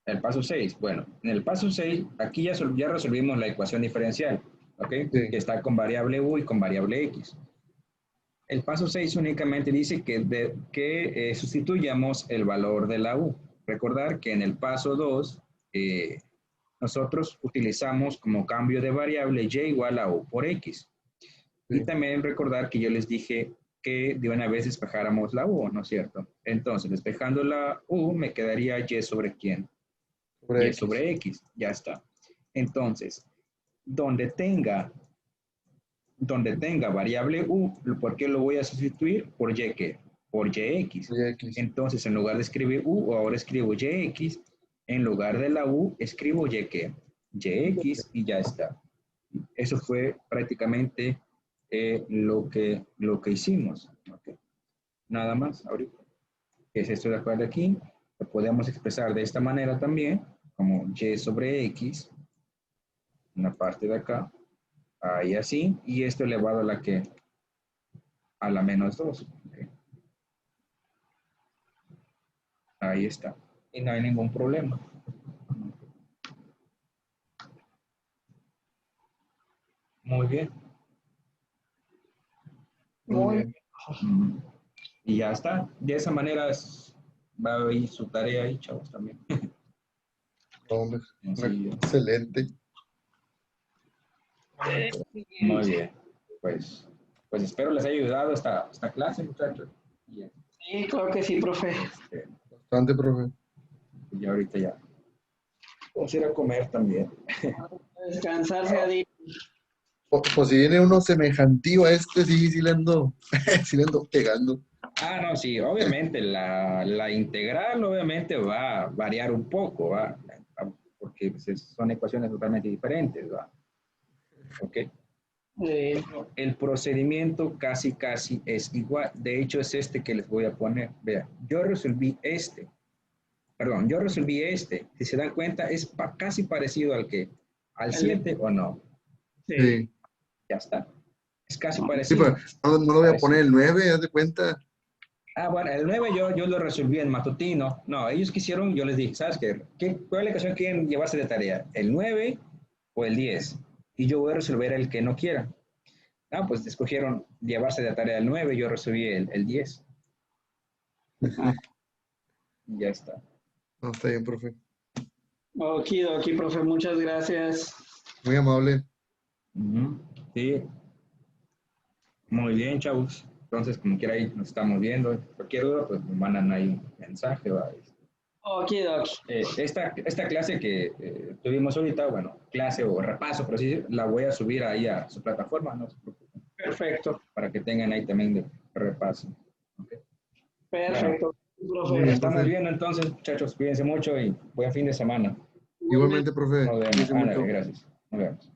El paso 6. Bueno, en el paso 6, aquí ya resolvimos la ecuación diferencial, ¿ok? Que Sí, está con variable U y con variable X. El paso 6 únicamente dice que sustituyamos el valor de la U. Recordar que en el paso 2 nosotros utilizamos como cambio de variable Y igual a U por X. Y sí, también recordar que yo les dije que de una vez despejáramos la U, ¿no es cierto? Entonces, despejando la U, me quedaría Y sobre ¿quién? sobre Y X. sobre X, ya está. Entonces, donde tenga variable U, ¿por qué lo voy a sustituir? Por Y, ¿qué? Por YX. Y X. Entonces, en lugar de escribir U, ahora escribo YX. En lugar de la U, escribo Y, ¿qué? YX y ya está. Eso fue prácticamente lo que hicimos. ¿Ok? Nada más ahorita. ¿Qué es esto de acá de aquí? Lo podemos expresar de esta manera también, como y sobre x, una parte de acá, ahí así, y esto elevado a la que, a la menos 2. ¿Ok? Ahí está. Y no hay ningún problema. Muy bien. Muy bien. Y ya está. De esa manera va a ir su tarea ahí, chavos, también. Hombre, Sí. excelente. Muy bien. Pues espero les haya ayudado esta clase, muchachos. Y, Sí, claro que sí, profe. Bastante, profe. y ahorita ya. Vamos a ir a comer también. Descansarse a día. Pues si viene uno semejantío a este, sí, sí le ando, sí le ando pegando. Ah, no, sí, obviamente la integral obviamente va a variar un poco, ¿va? Porque pues, son ecuaciones totalmente diferentes, ¿va? ¿Ok? El procedimiento casi es igual. De hecho, es este que les voy a poner. Vean, yo resolví este. Perdón, yo resolví este. Si se dan cuenta, es casi parecido al 7 o no. Sí. Sí. Ya está. Es casi Sí, parecido. pero no lo voy a poner el 9, haz de cuenta. Ah, bueno, el 9 yo lo resolví en matutino. No, ellos quisieron, yo les dije, ¿sabes qué? ¿Cuál es la ecuación que quieren llevarse de tarea? ¿El 9 o el 10? Y yo voy a resolver el que no quiera. Ah, pues escogieron llevarse de tarea el 9, yo resolví el 10. Ya está. No, está bien, profe. Okidoki, profe, muchas gracias. Muy amable. Sí, muy bien, chavos. Entonces, como quiera, ahí nos estamos viendo. Cualquier duda, pues me mandan ahí un mensaje. ¿Va? Okidoki. Esta clase que tuvimos ahorita, bueno, clase o repaso, pero sí, la voy a subir ahí a su plataforma, no se preocupen. Perfecto. Para que tengan ahí también de repaso. ¿Okay? Perfecto. Bueno, Muy nos bien, estamos profe. viendo entonces, muchachos. Cuídense mucho y buen fin de semana. Igualmente, profe. Nos vemos. Cuídese mucho. Ándale, gracias. Nos vemos.